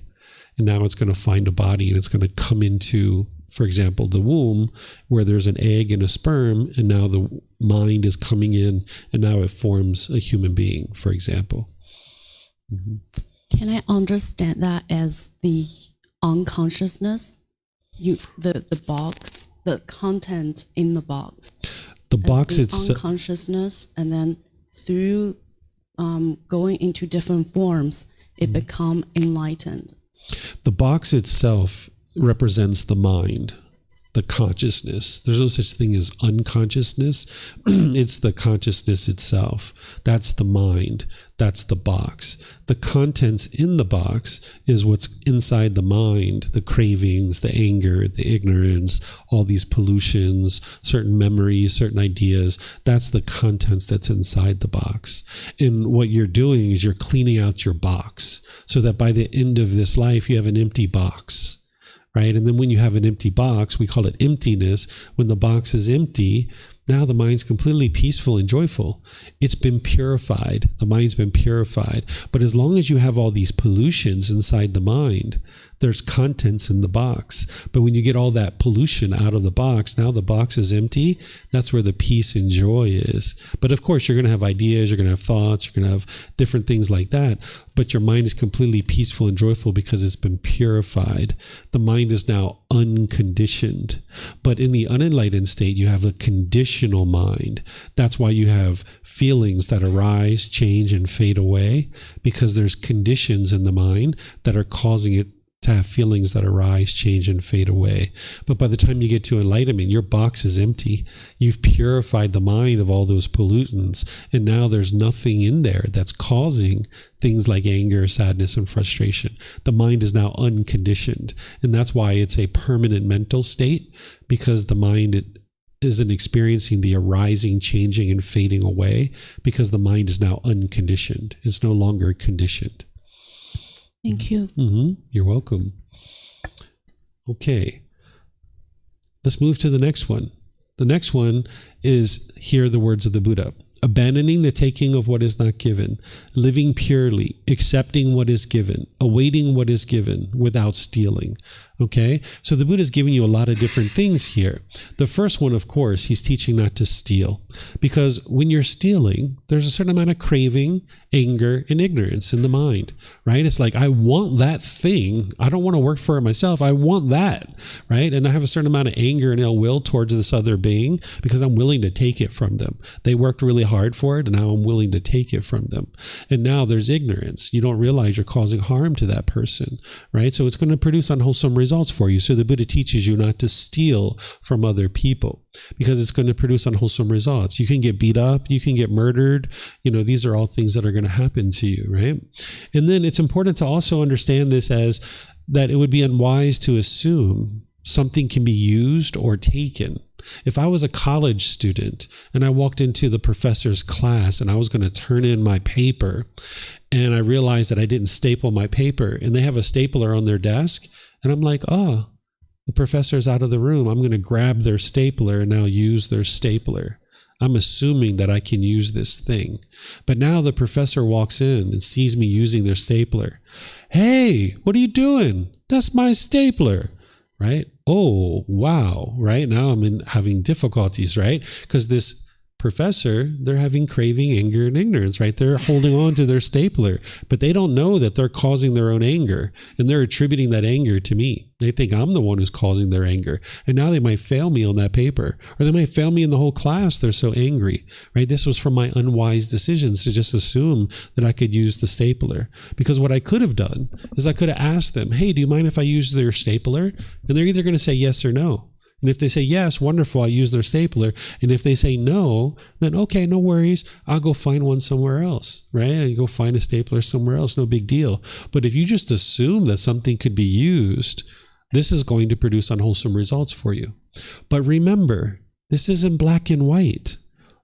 And now it's going to find a body and it's going to come into For example, the womb, where there's an egg and a sperm, and now the mind is coming in, and now it forms a human being, for example. Mm-hmm. Can I understand that as the unconsciousness? The box, the content in the box. The box itself. Unconsciousness, and then through going into different forms, it become enlightened. The box itself represents the mind, the consciousness. There's no such thing as unconsciousness. It's the consciousness itself. That's the mind. That's the box. The contents in the box is what's inside the mind, the cravings, the anger, the ignorance, all these pollutions, certain memories, certain ideas. That's the contents that's inside the box. And what you're doing is you're cleaning out your box so that by the end of this life, you have an empty box. Right? And then when you have an empty box, we call it emptiness. When the box is empty, now the mind's completely peaceful and joyful. It's been purified. The mind's been purified. But as long as you have all these pollutions inside the mind, there's contents in the box. But when you get all that pollution out of the box, now the box is empty. That's where the peace and joy is. But of course, you're going to have ideas, you're going to have thoughts, you're going to have different things like that. But your mind is completely peaceful and joyful because it's been purified. The mind is now unconditioned. But in the unenlightened state, you have a conditional mind. That's why you have feelings that arise, change, and fade away, because there's conditions in the mind that are causing it to have feelings that arise, change, and fade away. But by the time you get to enlightenment, your box is empty. You've purified the mind of all those pollutants, and now there's nothing in there that's causing things like anger, sadness, and frustration. The mind is now unconditioned, and that's why it's a permanent mental state, because the mind isn't experiencing the arising, changing, and fading away, because the mind is now unconditioned. It's no longer conditioned. Thank you. Mm-hmm. You're welcome. Okay. Let's move to the next one. The next one is, hear the words of the Buddha. Abandoning the taking of what is not given, living purely, accepting what is given, awaiting what is given without stealing. Okay? So the Buddha is giving you a lot of different things here. The first one, of course, he's teaching not to steal. Because when you're stealing, there's a certain amount of craving, anger, and ignorance in the mind, right? It's like, I want that thing. I don't want to work for it myself. I want that, right? And I have a certain amount of anger and ill will towards this other being because I'm willing to take it from them. They worked really hard for it, and now I'm willing to take it from them. And now there's ignorance. You don't realize you're causing harm to that person, right? So it's going to produce unwholesome results for you. So the Buddha teaches you not to steal from other people, because it's going to produce unwholesome results. You can get beat up, you can get murdered. These are all things that are going to happen to you, right? And then it's important to also understand this as that it would be unwise to assume something can be used or taken. If I was a college student and I walked into the professor's class and I was going to turn in my paper, and I realized that I didn't staple my paper, and they have a stapler on their desk, and I'm like, the professor's out of the room. I'm going to grab their stapler and now use their stapler. I'm assuming that I can use this thing. But now the professor walks in and sees me using their stapler. Hey, what are you doing? That's my stapler, right? Oh, wow, right? Now I'm having difficulties, right? Because this professor, they're having craving, anger, and ignorance, right? They're holding on to their stapler, but they don't know that they're causing their own anger, and they're attributing that anger to me. They think I'm the one who's causing their anger, and now they might fail me on that paper, or they might fail me in the whole class. They're so angry, right? This was from my unwise decisions to just assume that I could use the stapler, because what I could have done is I could have asked them, hey, do you mind if I use their stapler? And they're either going to say yes or no. And if they say yes, wonderful, I use their stapler. And if they say no, then okay, no worries. I'll go find one somewhere else, right? And go find a stapler somewhere else, no big deal. But if you just assume that something could be used, this is going to produce unwholesome results for you. But remember, this isn't black and white,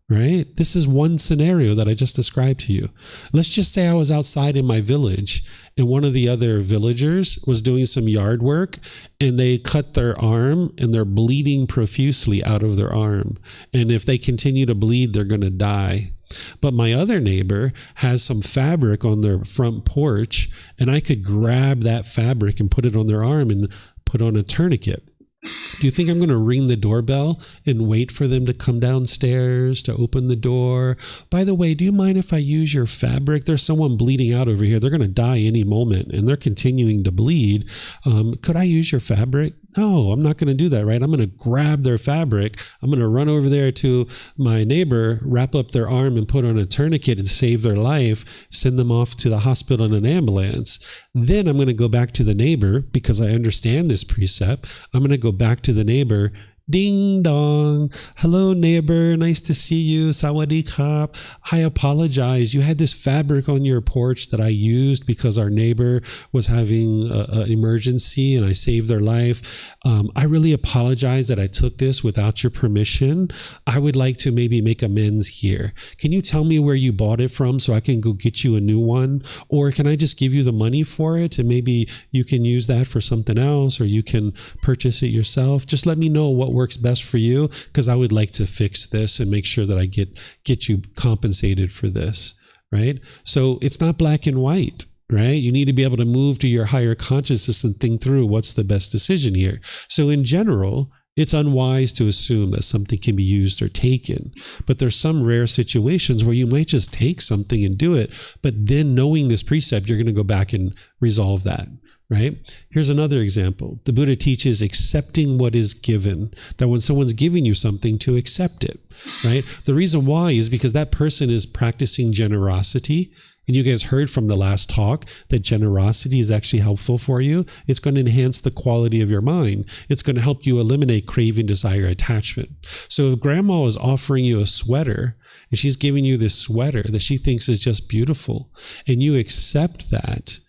right? This is one scenario that I just described to you. Let's just say I was outside in my village, and one of the other villagers was doing some yard work, and they cut their arm, and they're bleeding profusely out of their arm. And if they continue to bleed, they're going to die. But my other neighbor has some fabric on their front porch, and I could grab that fabric and put it on their arm and put on a tourniquet. Do you think I'm going to ring the doorbell and wait for them to come downstairs to open the door? By the way, do you mind if I use your fabric? There's someone bleeding out over here. They're going to die any moment and they're continuing to bleed. Could I use your fabric? No, I'm not going to do that, right? I'm going to grab their fabric. I'm going to run over there to my neighbor, wrap up their arm and put on a tourniquet and save their life, send them off to the hospital in an ambulance. Then I'm going to go back to the neighbor because I understand this precept. I'm going to go back to the neighbor. Ding dong. Hello, neighbor. Nice to see you. Sawadee krap. I apologize. You had this fabric on your porch that I used because our neighbor was having an emergency and I saved their life. I really apologize that I took this without your permission. I would like to maybe make amends here. Can you tell me where you bought it from so I can go get you a new one? Or can I just give you the money for it and maybe you can use that for something else or you can purchase it yourself? Just let me know what works best for you because I would like to fix this and make sure that I get you compensated for this, right? So it's not black and white, right? You need to be able to move to your higher consciousness and think through what's the best decision here. So in general, it's unwise to assume that something can be used or taken, but there's some rare situations where you might just take something and do it, but then knowing this precept, you're going to go back and resolve that. Right? Here's another example. The Buddha teaches accepting what is given, that when someone's giving you something, to accept it, right? The reason why is because that person is practicing generosity. And you guys heard from the last talk that generosity is actually helpful for you. It's going to enhance the quality of your mind. It's going to help you eliminate craving, desire, attachment. So if grandma is offering you a sweater and she's giving you this sweater that she thinks is just beautiful and you accept that,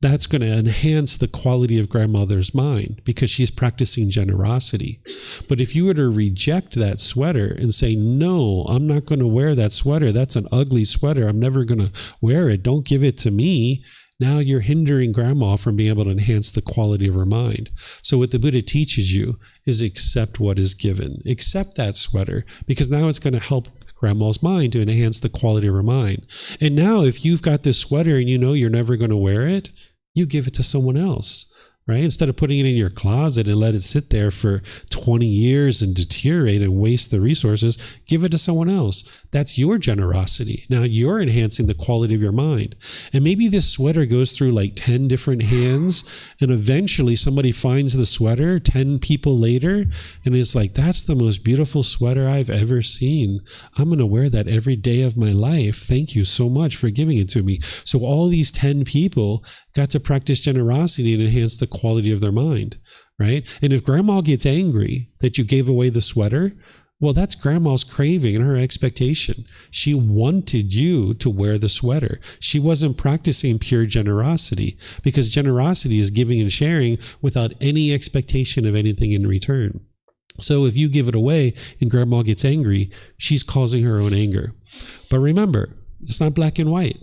that's going to enhance the quality of grandmother's mind because she's practicing generosity. But if you were to reject that sweater and say, no, I'm not going to wear that sweater. That's an ugly sweater. I'm never going to wear it. Don't give it to me. Now you're hindering grandma from being able to enhance the quality of her mind. So what the Buddha teaches you is accept what is given. Accept that sweater because now it's going to help grandma's mind to enhance the quality of her mind. And now if you've got this sweater and you know you're never going to wear it, you give it to someone else, right? Instead of putting it in your closet and let it sit there for 20 years and deteriorate and waste the resources, give it to someone else. That's your generosity. Now you're enhancing the quality of your mind. And maybe this sweater goes through like 10 different hands and eventually somebody finds the sweater 10 people later and it's like, that's the most beautiful sweater I've ever seen. I'm going to wear that every day of my life. Thank you so much for giving it to me. So all these 10 people got to practice generosity and enhance the quality of their mind, right? And if grandma gets angry that you gave away the sweater, well, that's grandma's craving and her expectation. She wanted you to wear the sweater. She wasn't practicing pure generosity because generosity is giving and sharing without any expectation of anything in return. So if you give it away and grandma gets angry, she's causing her own anger. But remember, it's not black and white.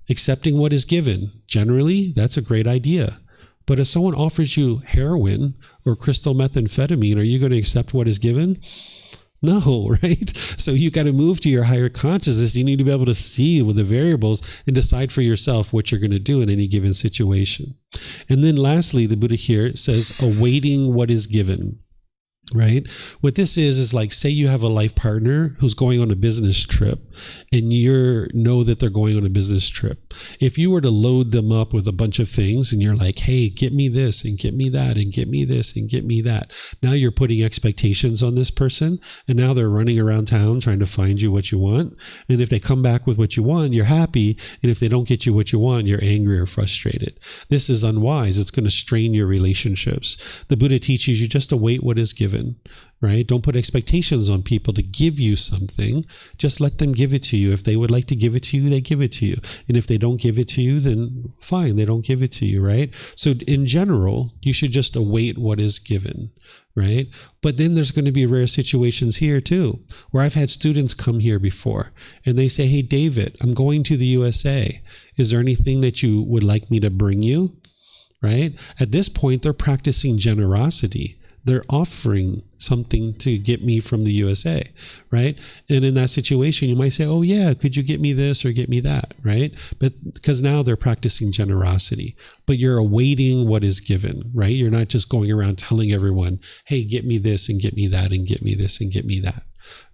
Accepting what is given, generally, that's a great idea. But if someone offers you heroin or crystal methamphetamine, are you going to accept what is given? No, right? So you got to move to your higher consciousness. You need to be able to see with the variables and decide for yourself what you're going to do in any given situation. And then lastly, the Buddha here says, awaiting what is given. Right? What this is like, say you have a life partner who's going on a business trip and you know that they're going on a business trip. If you were to load them up with a bunch of things and you're like, hey, get me this and get me that and get me this and get me that. Now you're putting expectations on this person and now they're running around town trying to find you what you want. And if they come back with what you want, you're happy. And if they don't get you what you want, you're angry or frustrated. This is unwise. It's going to strain your relationships. The Buddha teaches you just await what is given. Right? Don't put expectations on people to give you something. Just let them give it to you. If they would like to give it to you, they give it to you. And if they don't give it to you, then fine, they don't give it to you, right? So in general, you should just await what is given, right? But then there's going to be rare situations here too, where I've had students come here before and they say, hey, David, I'm going to the USA. Is there anything that you would like me to bring you? Right? At this point, they're practicing generosity. they're offering something to get me from the USA, right? And in that situation, you might say, oh yeah, could you get me this or get me that, right? But because now they're practicing generosity, but you're awaiting what is given, right? You're not just going around telling everyone, hey, get me this and get me that and get me this and get me that,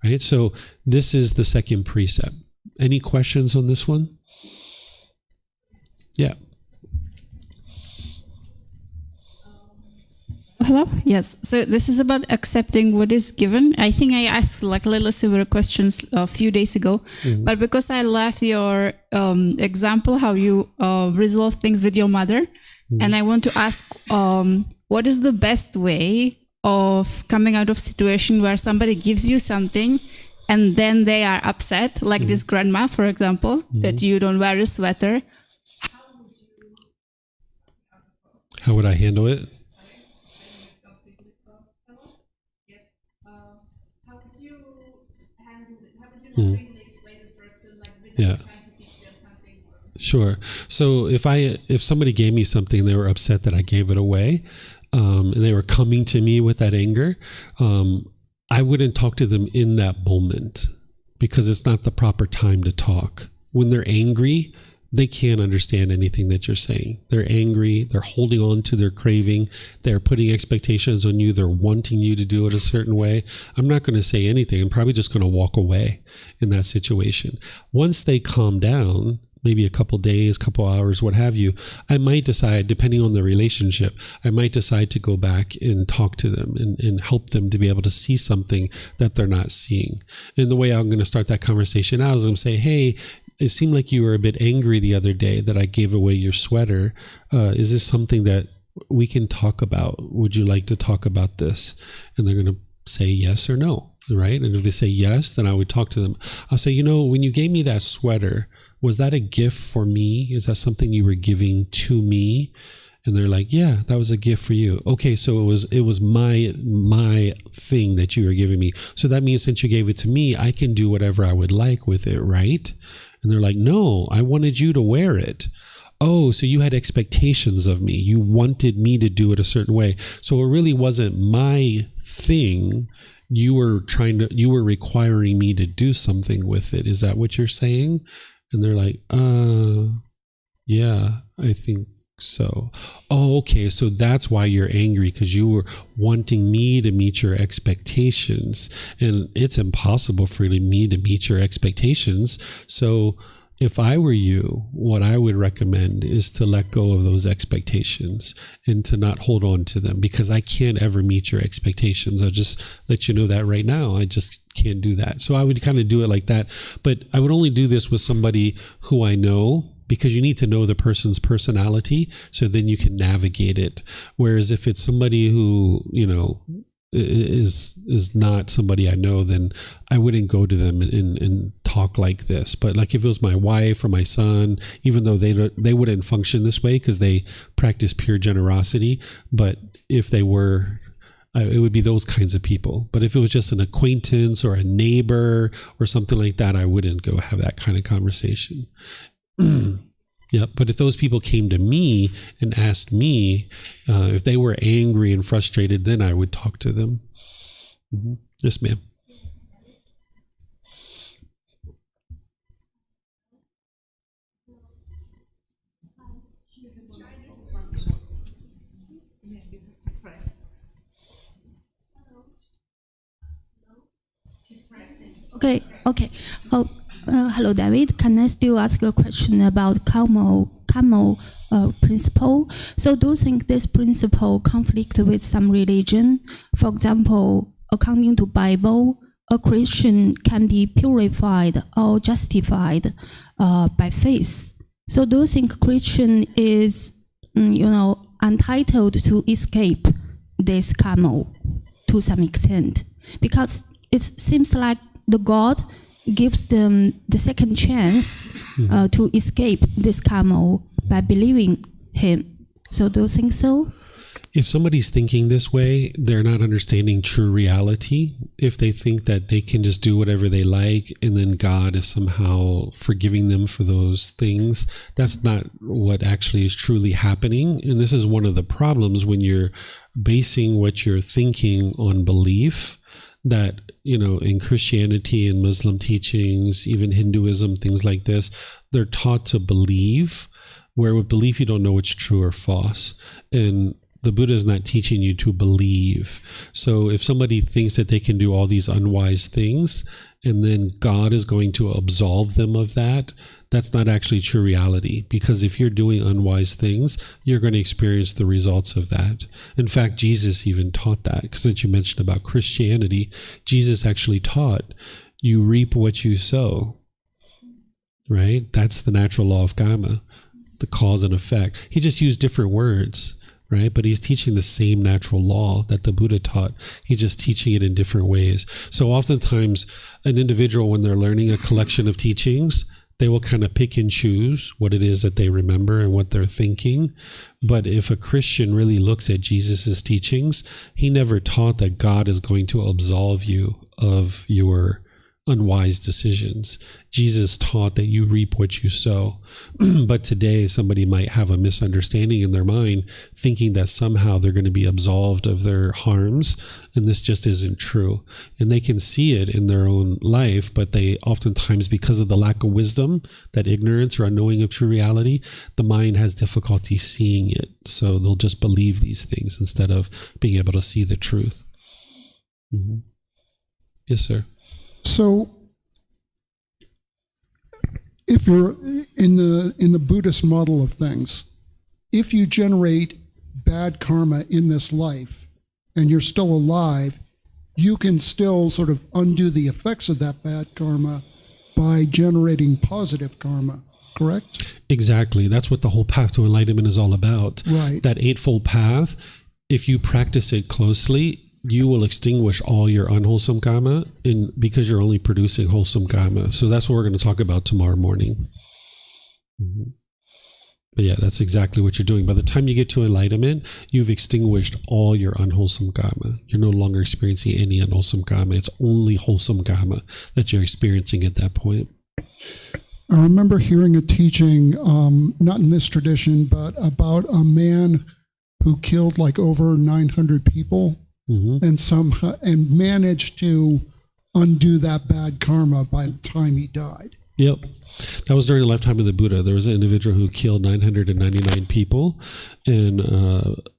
right? So this is the second precept. Any questions on this one? Yeah. Hello? Yes. So this is about accepting what is given. I think I asked like a little similar questions a few days ago, but because I left your example, how you resolve things with your mother, and I want to ask, what is the best way of coming out of situation where somebody gives you something and then they are upset, like this grandma, for example, that you don't wear a sweater. How would I handle it? Yeah. Sure. So if somebody gave me something and they were upset that I gave it away, and they were coming to me with that anger, I wouldn't talk to them in that moment because it's not the proper time to talk. When they're angry, they can't understand anything that you're saying. They're angry. They're holding on to their craving. They're putting expectations on you. They're wanting you to do it a certain way. I'm not going to say anything. I'm probably just going to walk away in that situation. Once they calm down, maybe a couple days, couple hours, what have you, I might decide, depending on the relationship, I might decide to go back and talk to them and help them to be able to see something that they're not seeing. And the way I'm going to start that conversation out is I'm going to say, hey, it seemed like you were a bit angry the other day that I gave away your sweater. Is this something that we can talk about? Would you like to talk about this? And they're going to say yes or no, right? And if they say yes, then I would talk to them. I'll say, when you gave me that sweater, was that a gift for me? Is that something you were giving to me? And they're like, yeah, that was a gift for you. Okay, so it was my thing that you were giving me. So that means since you gave it to me, I can do whatever I would like with it, right? And they're like, no, I wanted you to wear it. Oh, so you had expectations of me. You wanted me to do it a certain way. So it really wasn't my thing. You were requiring me to do something with it. Is that what you're saying? And they're like, yeah, I think so. Oh, okay. So that's why you're angry, because you were wanting me to meet your expectations, and it's impossible for me to meet your expectations. So if I were you, what I would recommend is to let go of those expectations and to not hold on to them, because I can't ever meet your expectations. I'll just let you know that right now. I just can't do that. So I would kind of do it like that. But I would only do this with somebody who I know, because you need to know the person's personality, so then you can navigate it. Whereas if it's somebody who, is not somebody I know, then I wouldn't go to them and talk like this. But like if it was my wife or my son, even though they wouldn't function this way because they practice pure generosity, but if they were, it would be those kinds of people. But if it was just an acquaintance or a neighbor or something like that, I wouldn't go have that kind of conversation. Yeah, but if those people came to me and asked me if they were angry and frustrated, then I would talk to them. Mm-hmm. Yes, ma'am. Okay. Hello, David. Can I still ask a question about Kamma principle? So do you think this principle conflict with some religion? For example, according to Bible, a Christian can be purified or justified by faith. So do you think Christian is, entitled to escape this Kamma to some extent? Because it seems like the God gives them the second chance to escape this Kamma by believing him. So do you think so? if somebody's thinking this way, they're not understanding true reality. If they think that they can just do whatever they like and then God is somehow forgiving them for those things, that's not what actually is truly happening. And this is one of the problems when you're basing what you're thinking on belief, that, in Christianity and Muslim teachings, even Hinduism, things like this, they're taught to believe, where with belief you don't know what's true or false. And the Buddha is not teaching you to believe. So if somebody thinks that they can do all these unwise things and then God is going to absolve them of that, that's not actually true reality. Because if you're doing unwise things, you're going to experience the results of that. In fact, Jesus even taught that. Because since you mentioned about Christianity, Jesus actually taught you reap what you sow. Right? That's the natural law of Kamma, the cause and effect. He just used different words. Right? But he's teaching the same natural law that the Buddha taught. He's just teaching it in different ways. So oftentimes an individual, when they're learning a collection of teachings, they will kind of pick and choose what it is that they remember and what they're thinking. But if a Christian really looks at Jesus's teachings, he never taught that God is going to absolve you of your unwise decisions. Jesus taught that you reap what you sow. But today somebody might have a misunderstanding in their mind, thinking that somehow they're going to be absolved of their harms, and this just isn't true. And they can see it in their own life, but they oftentimes, because of the lack of wisdom, that ignorance or unknowing of true reality, the mind has difficulty seeing it. So they'll just believe these things instead of being able to see the truth. Mm-hmm. Yes, sir. So, if you're in the Buddhist model of things, if you generate bad karma in this life and you're still alive, you can still sort of undo the effects of that bad karma by generating positive karma, correct? Exactly. That's what the whole path to enlightenment is all about. Right. That eightfold path, if you practice it closely, you will extinguish all your unwholesome karma, because you're only producing wholesome karma. So that's what we're going to talk about tomorrow morning. Mm-hmm. But yeah, that's exactly what you're doing. By the time you get to enlightenment, you've extinguished all your unwholesome karma. You're no longer experiencing any unwholesome karma. It's only wholesome karma that you're experiencing at that point. I remember hearing a teaching, not in this tradition, but about a man who killed like over 900 people. Mm-hmm. and managed to undo that bad karma by the time he died. Yep. That was during the lifetime of the Buddha. There was an individual who killed 999 people, and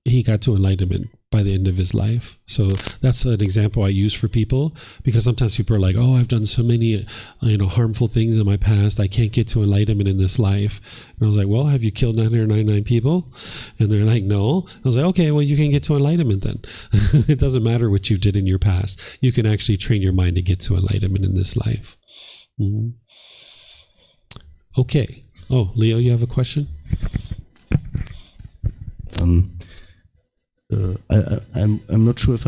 he got to enlightenment by the end of his life. So that's an example I use for people, because sometimes people are like, oh, I've done so many harmful things in my past, I can't get to enlightenment in this life. And I was like, well, have you killed 999 people? And they're like, no. I was like, okay, well, you can get to enlightenment then. It doesn't matter what you did in your past. You can actually train your mind to get to enlightenment in this life. Mm-hmm. Okay. Oh, Leo, you have a question? I'm not sure if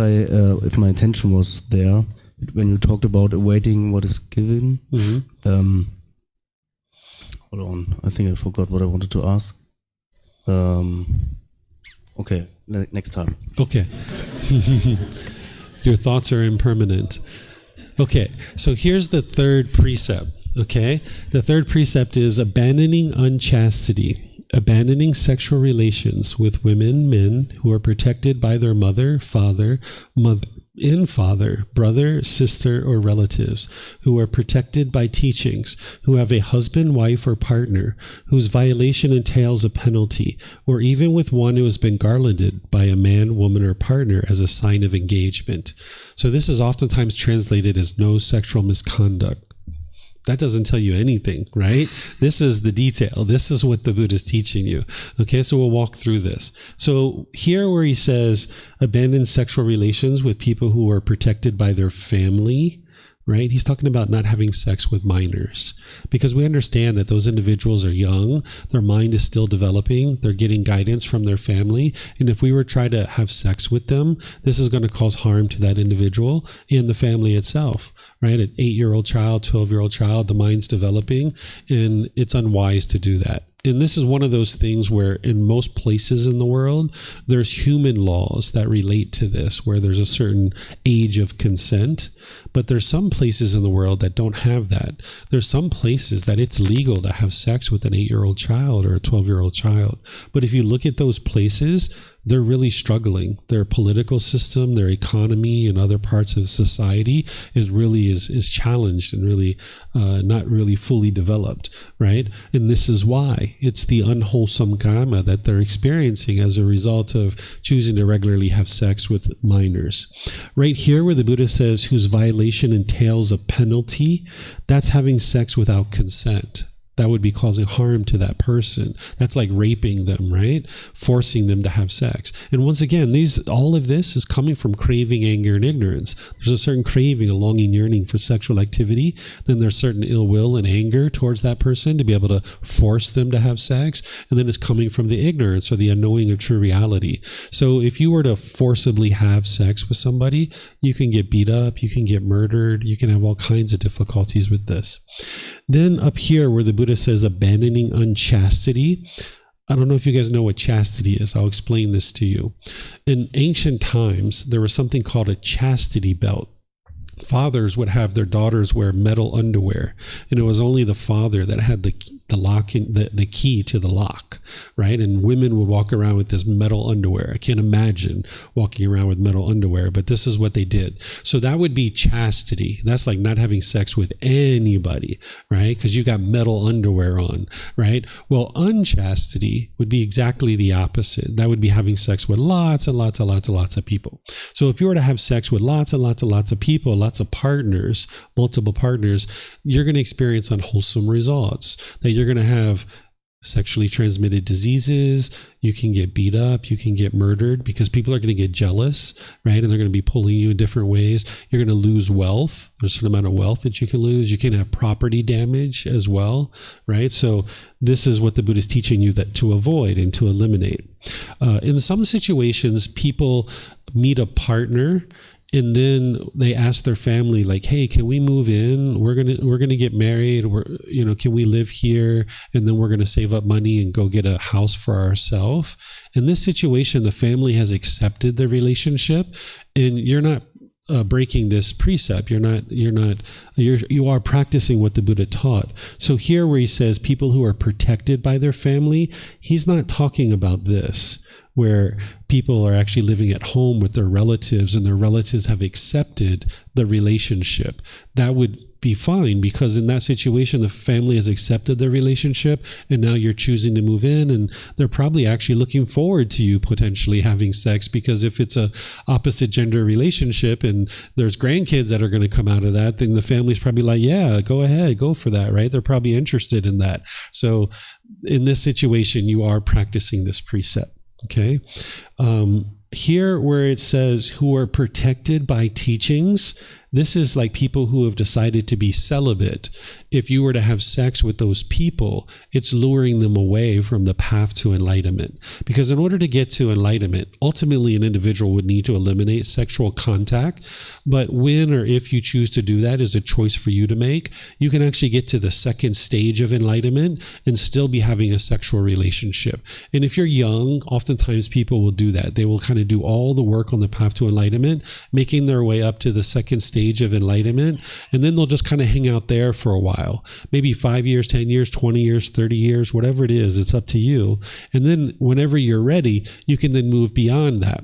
my attention was there when you talked about awaiting what is given. Mm-hmm. Hold on, I think I forgot what I wanted to ask. Okay, next time. Okay. Your thoughts are impermanent. Okay, so here's the third precept. Okay, the third precept is abandoning unchastity. Abandoning sexual relations with women, men who are protected by their mother, father, brother, sister, or relatives, who are protected by teachings, who have a husband, wife, or partner, whose violation entails a penalty, or even with one who has been garlanded by a man, woman, or partner as a sign of engagement. So this is oftentimes translated as no sexual misconduct. That doesn't tell you anything, right? This is the detail. This is what the Buddha is teaching you. Okay, so we'll walk through this. So here where he says, abandon sexual relations with people who are protected by their family, right? He's talking about not having sex with minors, because we understand that those individuals are young. Their mind is still developing. They're getting guidance from their family. And if we were to try to have sex with them, this is going to cause harm to that individual and the family itself, right? An 8-year-old child, 12-year-old child, the mind's developing, and it's unwise to do that. And this is one of those things where in most places in the world, there's human laws that relate to this, where there's a certain age of consent. But there's some places in the world that don't have that. There's some places that it's legal to have sex with an 8-year-old child or a 12-year-old child. But if you look at those places, they're really struggling. Their political system, their economy, and other parts of society is challenged and really not really fully developed, right? And this is why it's the unwholesome kamma that they're experiencing as a result of choosing to regularly have sex with minors. Right here, where the Buddha says, whose violation entails a penalty, that's having sex without consent. That would be causing harm to that person. That's like raping them, right? Forcing them to have sex. And once again, all of this is coming from craving, anger, and ignorance. There's a certain craving, a longing, yearning for sexual activity. Then there's certain ill will and anger towards that person to be able to force them to have sex. And then it's coming from the ignorance or the unknowing of true reality. So if you were to forcibly have sex with somebody, you can get beat up, you can get murdered, you can have all kinds of difficulties with this. Then up here where the Buddha says abandoning unchastity, I don't know if you guys know what chastity is. I'll explain this to you. In ancient times, there was something called a chastity belt. Fathers would have their daughters wear metal underwear, and it was only the father that had the key to the lock, right? And women would walk around with this metal underwear. I can't imagine walking around with metal underwear, but this is what they did. So that would be chastity. That's like not having sex with anybody, right? Because you got metal underwear on, right? Well, unchastity would be exactly the opposite. That would be having sex with lots and lots and lots and lots of people. So if you were to have sex with lots and lots and lots of people, lots of partners, multiple partners, you're going to experience unwholesome results. That you're going to have sexually transmitted diseases, you can get beat up, you can get murdered because people are going to get jealous, right? And they're going to be pulling you in different ways. You're going to lose wealth. There's a certain amount of wealth that you can lose. You can have property damage as well, right? So this is what the Buddha is teaching you that to avoid and to eliminate. In some situations, people meet a partner and then they ask their family, like, "Hey, can we move in? We're gonna get married. Can we live here? And then we're gonna save up money and go get a house for ourselves." In this situation, the family has accepted the relationship, and you're not breaking this precept. You are practicing what the Buddha taught. So here, where he says people who are protected by their family, he's not talking about this, where people are actually living at home with their relatives and their relatives have accepted the relationship. That would be fine, because in that situation, the family has accepted the relationship and now you're choosing to move in, and they're probably actually looking forward to you potentially having sex, because if it's a opposite gender relationship and there's grandkids that are going to come out of that, then the family's probably like, yeah, go ahead, go for that, right? They're probably interested in that. So in this situation, you are practicing this precept. Okay. Here where it says who are protected by teachings, this is like people who have decided to be celibate. If you were to have sex with those people, it's luring them away from the path to enlightenment. Because in order to get to enlightenment, ultimately an individual would need to eliminate sexual contact. But when or if you choose to do that is a choice for you to make. You can actually get to the second stage of enlightenment and still be having a sexual relationship. And if you're young, oftentimes people will do that. They will kind of do all the work on the path to enlightenment, making their way up to the second stage of enlightenment, and then they'll just kind of hang out there for a while, maybe 5 years, 10 years, 20 years, 30 years, whatever it is, it's up to you. And then whenever you're ready, you can then move beyond that,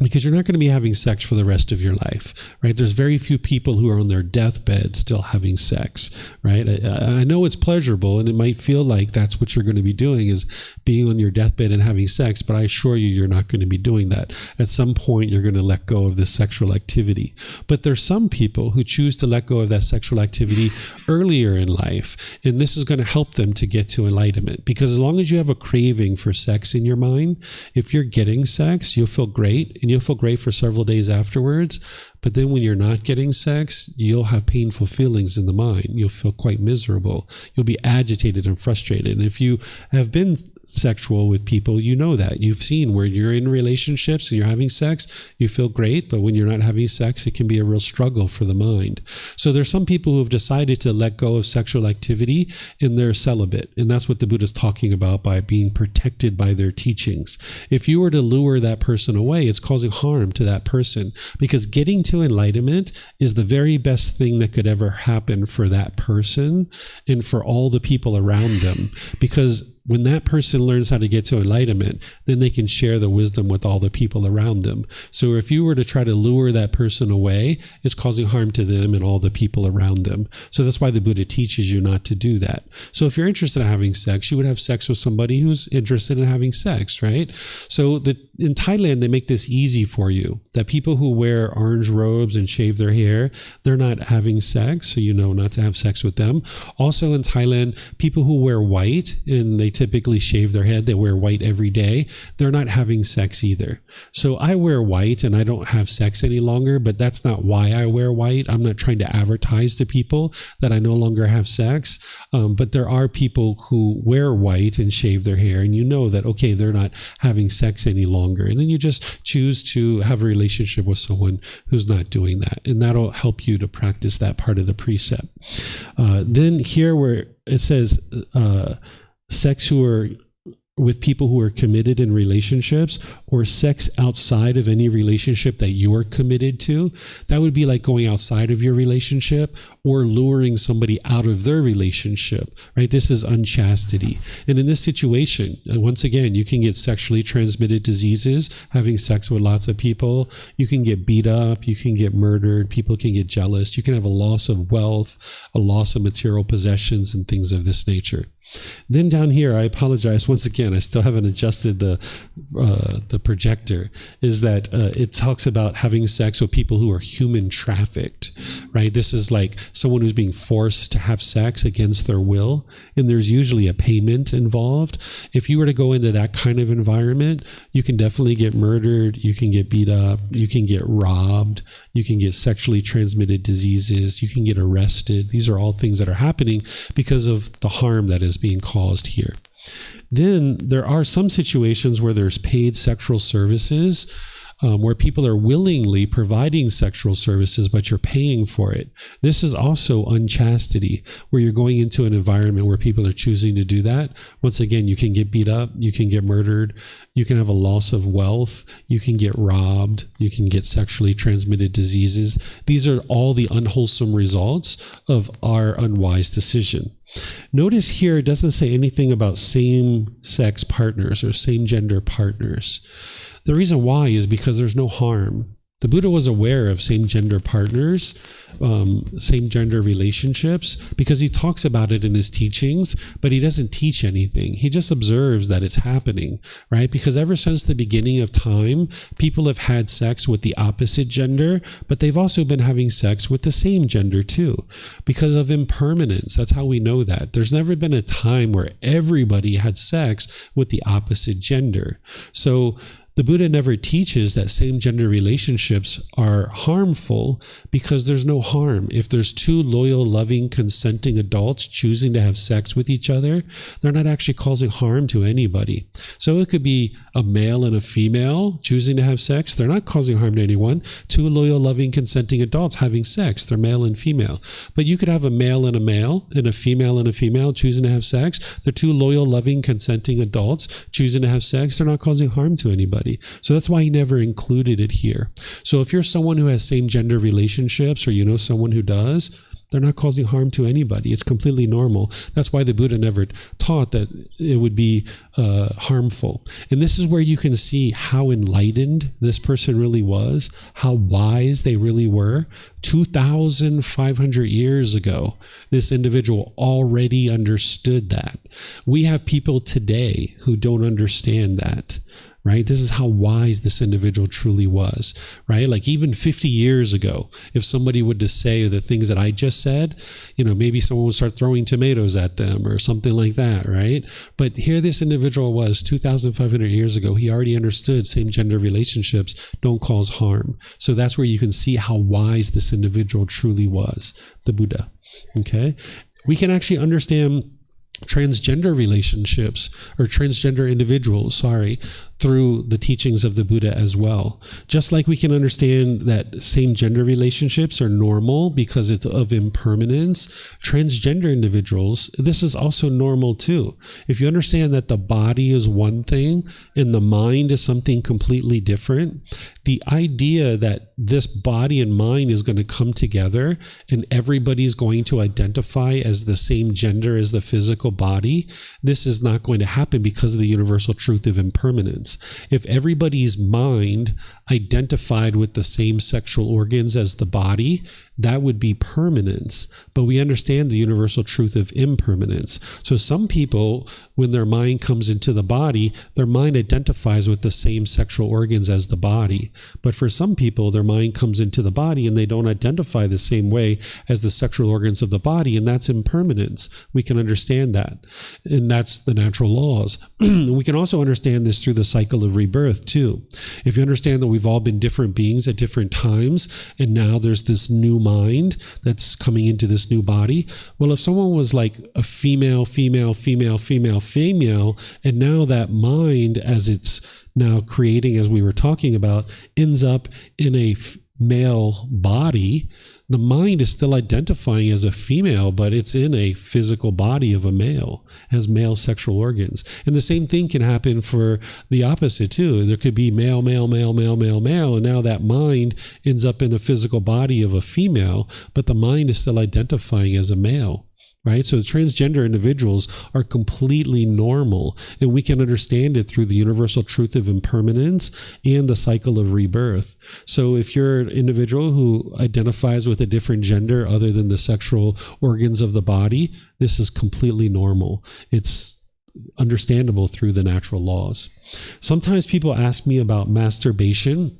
because you're not going to be having sex for the rest of your life, right? There's very few people who are on their deathbed still having sex, right? I know it's pleasurable and it might feel like that's what you're going to be doing, is being on your deathbed and having sex, but I assure you, you're not going to be doing that. At some point, you're going to let go of this sexual activity. But there's some people who choose to let go of that sexual activity earlier in life, and this is going to help them to get to enlightenment, because as long as you have a craving for sex in your mind, if you're getting sex, you'll feel great, and you'll feel great for several days afterwards. But then when you're not getting sex, you'll have painful feelings in the mind. You'll feel quite miserable. You'll be agitated and frustrated. And if you have been sexual with people, you know that. You've seen where you're in relationships and you're having sex, you feel great, but when you're not having sex, it can be a real struggle for the mind. So there's some people who have decided to let go of sexual activity and they're celibate. And that's what the Buddha's talking about by being protected by their teachings. If you were to lure that person away, it's causing harm to that person, because getting to enlightenment is the very best thing that could ever happen for that person and for all the people around them. Because when that person learns how to get to enlightenment, then they can share the wisdom with all the people around them. So if you were to try to lure that person away, it's causing harm to them and all the people around them. So that's why the Buddha teaches you not to do that. So if you're interested in having sex, you would have sex with somebody who's interested in having sex, right? So in Thailand, they make this easy for you, that people who wear orange robes and shave their hair, they're not having sex, so you know not to have sex with them. Also in Thailand, people who wear white and they typically shave their head, they wear white every day, they're not having sex either. So I wear white and I don't have sex any longer, but that's not why I wear white. I'm not trying to advertise to people that I no longer have sex, but there are people who wear white and shave their hair, and you know that, okay, they're not having sex any longer. And then you just choose to have a relationship with someone who's not doing that, and that'll help you to practice that part of the precept. Then here where it says sex who are with people who are committed in relationships, or sex outside of any relationship that you're committed to, that would be like going outside of your relationship or luring somebody out of their relationship, right? This is unchastity. And in this situation, once again, you can get sexually transmitted diseases, having sex with lots of people. You can get beat up, you can get murdered, people can get jealous, you can have a loss of wealth, a loss of material possessions, and things of this nature. Then down here, I apologize once again, I still haven't adjusted the projector, is that it talks about having sex with people who are human trafficked, right? This is like someone who's being forced to have sex against their will, and there's usually a payment involved. If you were to go into that kind of environment, you can definitely get murdered, you can get beat up, you can get robbed, you can get sexually transmitted diseases, you can get arrested. These are all things that are happening because of the harm that is being caused here. Then there are some situations where there's paid sexual services, where people are willingly providing sexual services, but you're paying for it. This is also unchastity, where you're going into an environment where people are choosing to do that. Once again, you can get beat up, you can get murdered, you can have a loss of wealth, you can get robbed, you can get sexually transmitted diseases. These are all the unwholesome results of our unwise decision. Notice here, it doesn't say anything about same-sex partners or same-gender partners. The reason why is because there's no harm. The Buddha was aware of same-gender partners, same-gender relationships, because he talks about it in his teachings, but he doesn't teach anything. He just observes that it's happening, right? Because ever since the beginning of time, people have had sex with the opposite gender, but they've also been having sex with the same gender too, because of impermanence. That's how we know that. There's never been a time where everybody had sex with the opposite gender. So the Buddha never teaches that same-gender relationships are harmful, because there's no harm. If there's two loyal, loving, consenting adults choosing to have sex with each other, they're not actually causing harm to anybody. So it could be a male and a female choosing to have sex. They're not causing harm to anyone. Two loyal, loving, consenting adults having sex. They're male and female. But you could have a male and a female choosing to have sex. They're two loyal, loving, consenting adults choosing to have sex. They're not causing harm to anybody. So that's why he never included it here. So if you're someone who has same-gender relationships, or you know someone who does, they're not causing harm to anybody. It's completely normal. That's why the Buddha never taught that it would be harmful. And this is where you can see how enlightened this person really was, how wise they really were. 2,500 years ago, this individual already understood that. We have people today who don't understand that. Right? This is how wise this individual truly was, right? Like even 50 years ago, if somebody would just say the things that I just said, maybe someone would start throwing tomatoes at them or something like that, right? But here this individual was 2,500 years ago. He already understood same-gender relationships don't cause harm. So that's where you can see how wise this individual truly was, the Buddha. Okay? We can actually understand transgender relationships or transgender individuals, through the teachings of the Buddha as well. Just like we can understand that same gender relationships are normal because it's of impermanence, transgender individuals, this is also normal too. If you understand that the body is one thing and the mind is something completely different, the idea that this body and mind is going to come together and everybody's going to identify as the same gender as the physical body, this is not going to happen because of the universal truth of impermanence. If everybody's mind identified with the same sexual organs as the body, that would be permanence. But we understand the universal truth of impermanence. So some people, when their mind comes into the body, their mind identifies with the same sexual organs as the body. But for some people, their mind comes into the body and they don't identify the same way as the sexual organs of the body, and that's impermanence. We can understand that. And that's the natural laws. We can also understand this through the cycle of rebirth too. If you understand that we've all been different beings at different times, and now there's this new mind that's coming into this new body. Well, if someone was like a female, and now that mind, as it's now creating, as we were talking about, ends up in a male body, the mind is still identifying as a female, but it's in a physical body of a male, has male sexual organs. And the same thing can happen for the opposite too. There could be male, and now that mind ends up in a physical body of a female, but the mind is still identifying as a male. Right? So transgender individuals are completely normal, and we can understand it through the universal truth of impermanence and the cycle of rebirth. So if you're an individual who identifies with a different gender other than the sexual organs of the body, this is completely normal. It's understandable through the natural laws. Sometimes people ask me about masturbation,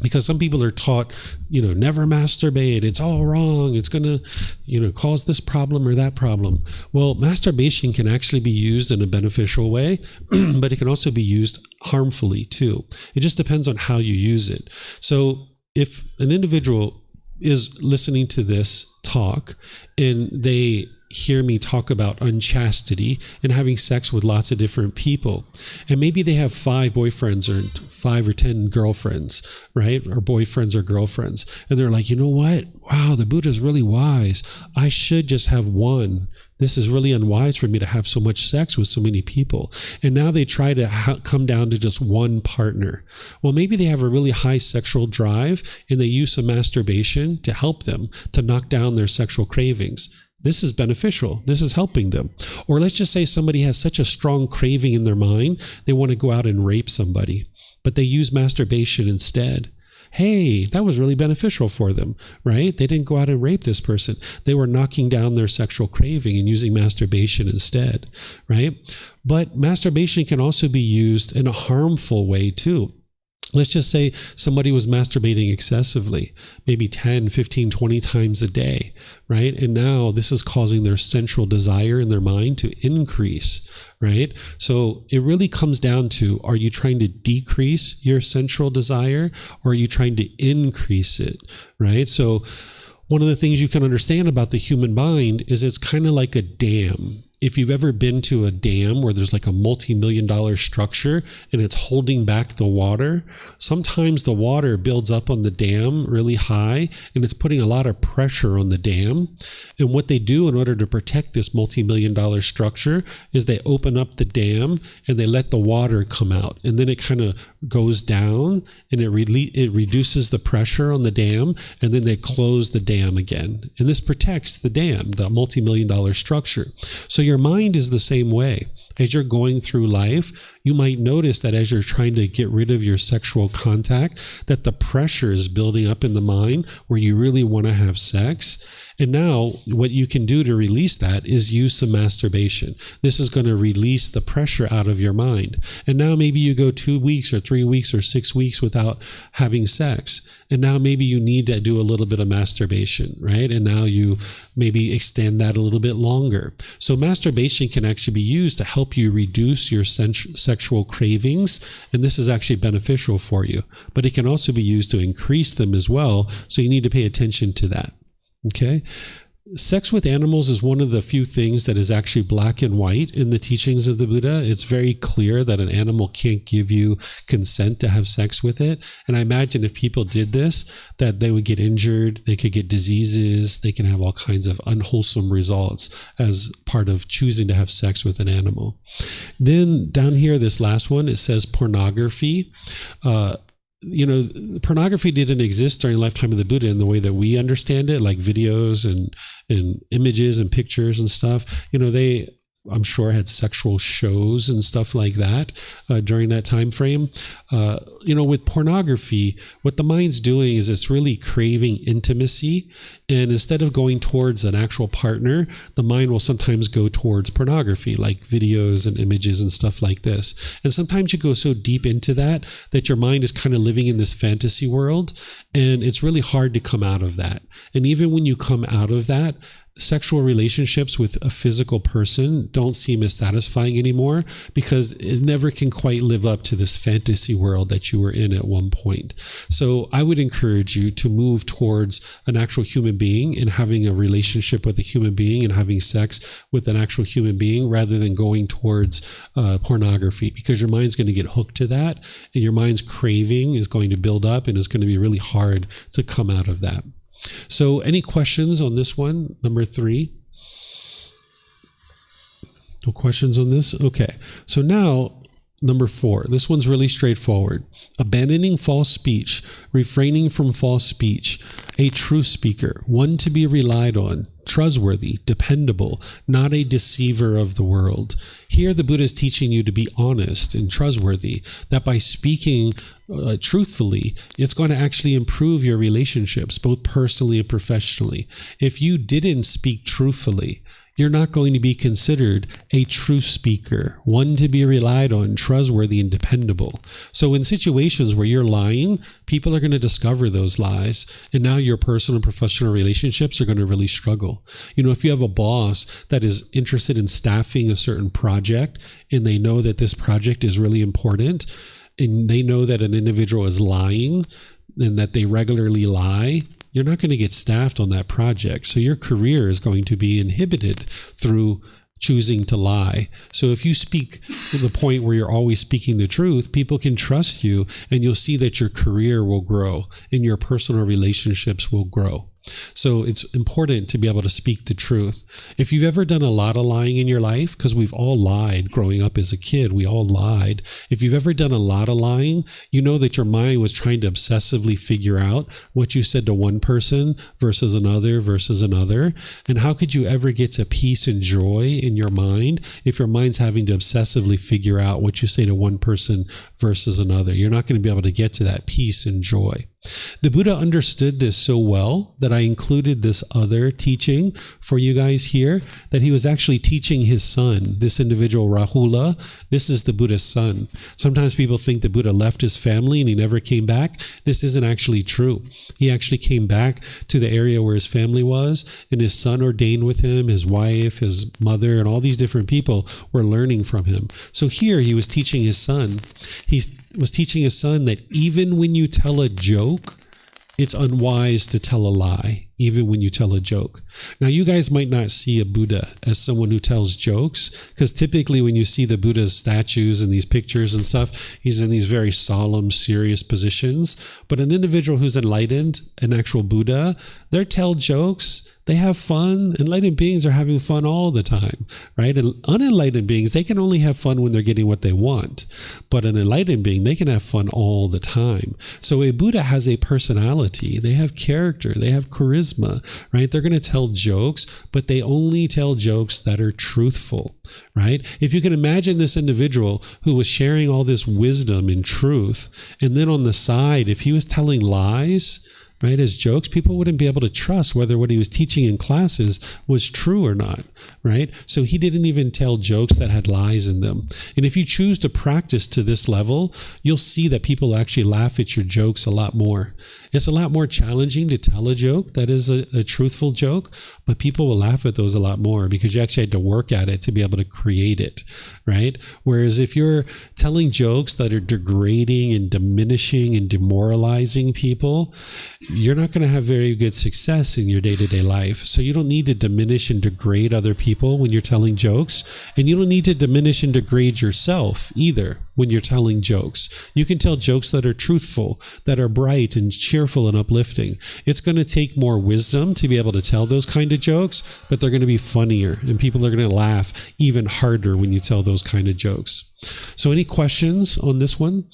because some people are taught, never masturbate. It's all wrong. It's going to, cause this problem or that problem. Well, masturbation can actually be used in a beneficial way, but it can also be used harmfully too. It just depends on how you use it. So if an individual is listening to this talk and they hear me talk about unchastity and having sex with lots of different people, and maybe they have 5 boyfriends or 5 or 10 girlfriends, right? Or boyfriends or girlfriends. And they're like, you know what? Wow, the Buddha's really wise. I should just have one. This is really unwise for me to have so much sex with so many people. And now they try to come down to just one partner. Well, maybe they have a really high sexual drive and they use some masturbation to help them to knock down their sexual cravings. This is beneficial. This is helping them. Or let's just say somebody has such a strong craving in their mind, they want to go out and rape somebody, but they use masturbation instead. Hey, that was really beneficial for them, right? They didn't go out and rape this person. They were knocking down their sexual craving and using masturbation instead, right? But masturbation can also be used in a harmful way too. Let's just say somebody was masturbating excessively, maybe 10, 15, 20 times a day, right? And now this is causing their sensual desire in their mind to increase, right? So it really comes down to, are you trying to decrease your sensual desire or are you trying to increase it, right? So one of the things you can understand about the human mind is it's kind of like a dam. If you've ever been to a dam where there's like a multi-million-dollar structure and it's holding back the water, sometimes the water builds up on the dam really high and it's putting a lot of pressure on the dam. And what they do in order to protect this multi-million-dollar structure is they open up the dam and they let the water come out. And then it kind of goes down and it reduces the pressure on the dam, and then they close the dam again. And this protects the dam, the multi-million-dollar structure. So your mind is the same way. As you're going through life, you might notice that as you're trying to get rid of your sexual contact, that the pressure is building up in the mind where you really want to have sex. And now what you can do to release that is use some masturbation. This is going to release the pressure out of your mind. And now maybe you go 2 weeks or 3 weeks or 6 weeks without having sex. And now maybe you need to do a little bit of masturbation, right? And now you maybe extend that a little bit longer. So masturbation can actually be used to help you reduce your sexual cravings. And this is actually beneficial for you. But it can also be used to increase them as well. So you need to pay attention to that. Okay. sex with animals is one of the few things that is actually black and white in the teachings of the Buddha. It's very clear that an animal can't give you consent to have sex with it. And I imagine if people did this, that they would get injured, they could get diseases, they can have all kinds of unwholesome results as part of choosing to have sex with an animal. Then down here, this last one, it says pornography. Pornography didn't exist during the lifetime of the Buddha in the way that we understand it, like videos and images and pictures and stuff. They, I'm sure, had sexual shows and stuff like that during that time frame. With pornography, what the mind's doing is it's really craving intimacy. And instead of going towards an actual partner, the mind will sometimes go towards pornography, like videos and images and stuff like this. And sometimes you go so deep into that your mind is kind of living in this fantasy world, and it's really hard to come out of that. And even when you come out of that, sexual relationships with a physical person don't seem as satisfying anymore, because it never can quite live up to this fantasy world that you were in at one point. So I would encourage you to move towards an actual human being and having a relationship with a human being and having sex with an actual human being, rather than going towards pornography, because your mind's going to get hooked to that, and your mind's craving is going to build up, and it's going to be really hard to come out of that. So any questions on this one, number 3? No questions on this? Okay. So now, number 4. This one's really straightforward. Abandoning false speech, refraining from false speech, a true speaker, one to be relied on, trustworthy, dependable, not a deceiver of the world. Here the Buddha is teaching you to be honest and trustworthy, that by speaking truthfully, it's going to actually improve your relationships, both personally and professionally. If you didn't speak truthfully, you're not going to be considered a true speaker, one to be relied on, trustworthy and dependable. So in situations where you're lying, people are going to discover those lies, and now your personal and professional relationships are going to really struggle. If you have a boss that is interested in staffing a certain project, and they know that this project is really important, and they know that an individual is lying and that they regularly lie, you're not going to get staffed on that project. So your career is going to be inhibited through choosing to lie. So if you speak to the point where you're always speaking the truth, people can trust you, and you'll see that your career will grow and your personal relationships will grow. So it's important to be able to speak the truth. If you've ever done a lot of lying in your life, because we've all lied growing up as a kid, we all lied. If you've ever done a lot of lying, you know that your mind was trying to obsessively figure out what you said to one person versus another. And how could you ever get to peace and joy in your mind if your mind's having to obsessively figure out what you say to one person versus another? You're not going to be able to get to that peace and joy. The Buddha understood this so well that I included this other teaching for you guys here, that he was actually teaching his son, this individual Rahula. This is the Buddha's son. Sometimes people think the Buddha left his family and he never came back. This isn't actually true. He actually came back to the area where his family was, and his son ordained with him, his wife, his mother, and all these different people were learning from him. So here he was teaching his son. He was teaching his son that even when you tell a joke, it's unwise to tell a lie, even when you tell a joke. Now, you guys might not see a Buddha as someone who tells jokes, because typically when you see the Buddha's statues and these pictures and stuff, he's in these very solemn, serious positions. But an individual who's enlightened, an actual Buddha, they tell jokes, they have fun. Enlightened beings are having fun all the time, right? And unenlightened beings, they can only have fun when they're getting what they want. But an enlightened being, they can have fun all the time. So a Buddha has a personality. They have character. They have charisma, right? They're going to tell jokes, but they only tell jokes that are truthful, right? If you can imagine this individual who was sharing all this wisdom and truth, and then on the side, if he was telling lies, right, as jokes, people wouldn't be able to trust whether what he was teaching in classes was true or not, right? So he didn't even tell jokes that had lies in them. And if you choose to practice to this level, you'll see that people actually laugh at your jokes a lot more. It's a lot more challenging to tell a joke that is a truthful joke, but people will laugh at those a lot more because you actually had to work at it to be able to create it, right? Whereas if you're telling jokes that are degrading and diminishing and demoralizing people, you're not going to have very good success in your day-to-day life. So you don't need to diminish and degrade other people when you're telling jokes, and you don't need to diminish and degrade yourself either when you're telling jokes. You can tell jokes that are truthful, that are bright and cheerful and uplifting. It's going to take more wisdom to be able to tell those kind of jokes, but they're going to be funnier, and people are going to laugh even harder when you tell those kind of jokes. So any questions on this one?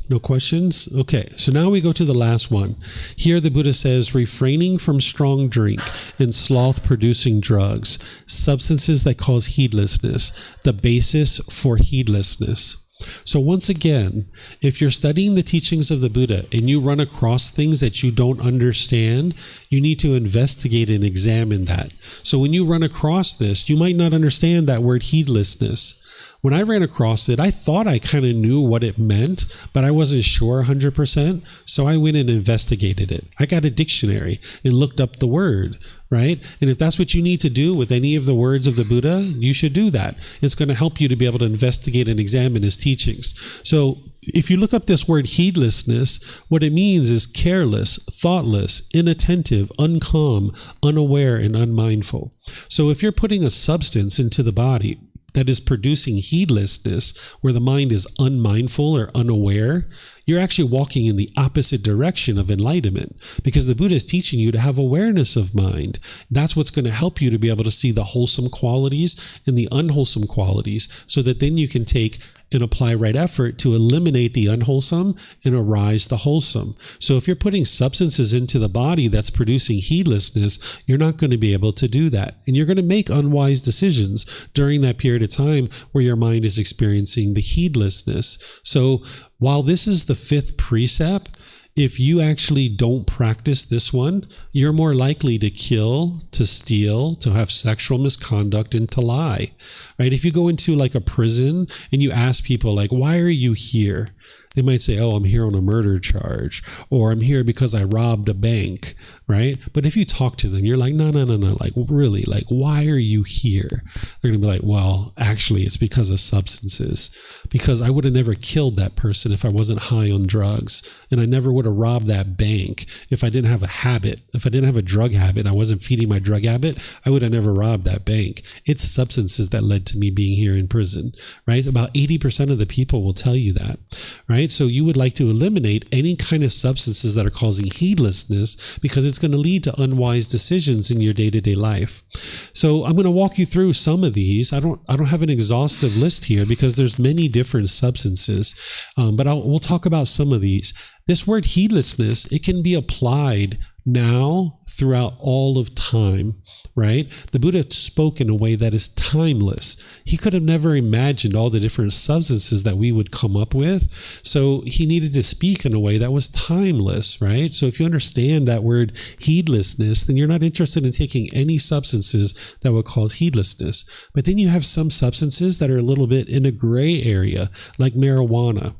No questions? Okay, so now we go to the last one. Here the Buddha says, refraining from strong drink and sloth-producing drugs, substances that cause heedlessness, the basis for heedlessness. So once again, if you're studying the teachings of the Buddha and you run across things that you don't understand, you need to investigate and examine that. So when you run across this, you might not understand that word heedlessness. When I ran across it, I thought I kind of knew what it meant, but I wasn't sure 100%. So I went and investigated it. I got a dictionary and looked up the word, right? And if that's what you need to do with any of the words of the Buddha, you should do that. It's going to help you to be able to investigate and examine his teachings. So if you look up this word heedlessness, what it means is careless, thoughtless, inattentive, uncalm, unaware, and unmindful. So if you're putting a substance into the body that is producing heedlessness, where the mind is unmindful or unaware, you're actually walking in the opposite direction of enlightenment, because the Buddha is teaching you to have awareness of mind. That's what's going to help you to be able to see the wholesome qualities and the unwholesome qualities, so that then you can take and apply right effort to eliminate the unwholesome and arise the wholesome. So if you're putting substances into the body that's producing heedlessness, you're not going to be able to do that. And you're going to make unwise decisions during that period of time where your mind is experiencing the heedlessness. So while this is the fifth precept, if you actually don't practice this one, you're more likely to kill, to steal, to have sexual misconduct, and to lie, right? If you go into like a prison and you ask people like, why are you here? They might say, oh, I'm here on a murder charge, or I'm here because I robbed a bank, right? But if you talk to them, you're like, no, like really, like, why are you here? They're going to be like, well, actually, it's because of substances, because I would have never killed that person if I wasn't high on drugs, and I never would have robbed that bank if I didn't have a habit. If I didn't have a drug habit, I wasn't feeding my drug habit, I would have never robbed that bank. It's substances that led to me being here in prison, right? About 80% of the people will tell you that, right? So you would like to eliminate any kind of substances that are causing heedlessness, because it's going to lead to unwise decisions in your day-to-day life. So I'm going to walk you through some of these. I don't have an exhaustive list here because there's many different substances, but we'll talk about some of these. This word heedlessness, it can be applied now throughout all of time, right? The Buddha spoke in a way that is timeless. He could have never imagined all the different substances that we would come up with. So he needed to speak in a way that was timeless, right? So if you understand that word heedlessness, then you're not interested in taking any substances that would cause heedlessness. But then you have some substances that are a little bit in a gray area, like marijuana,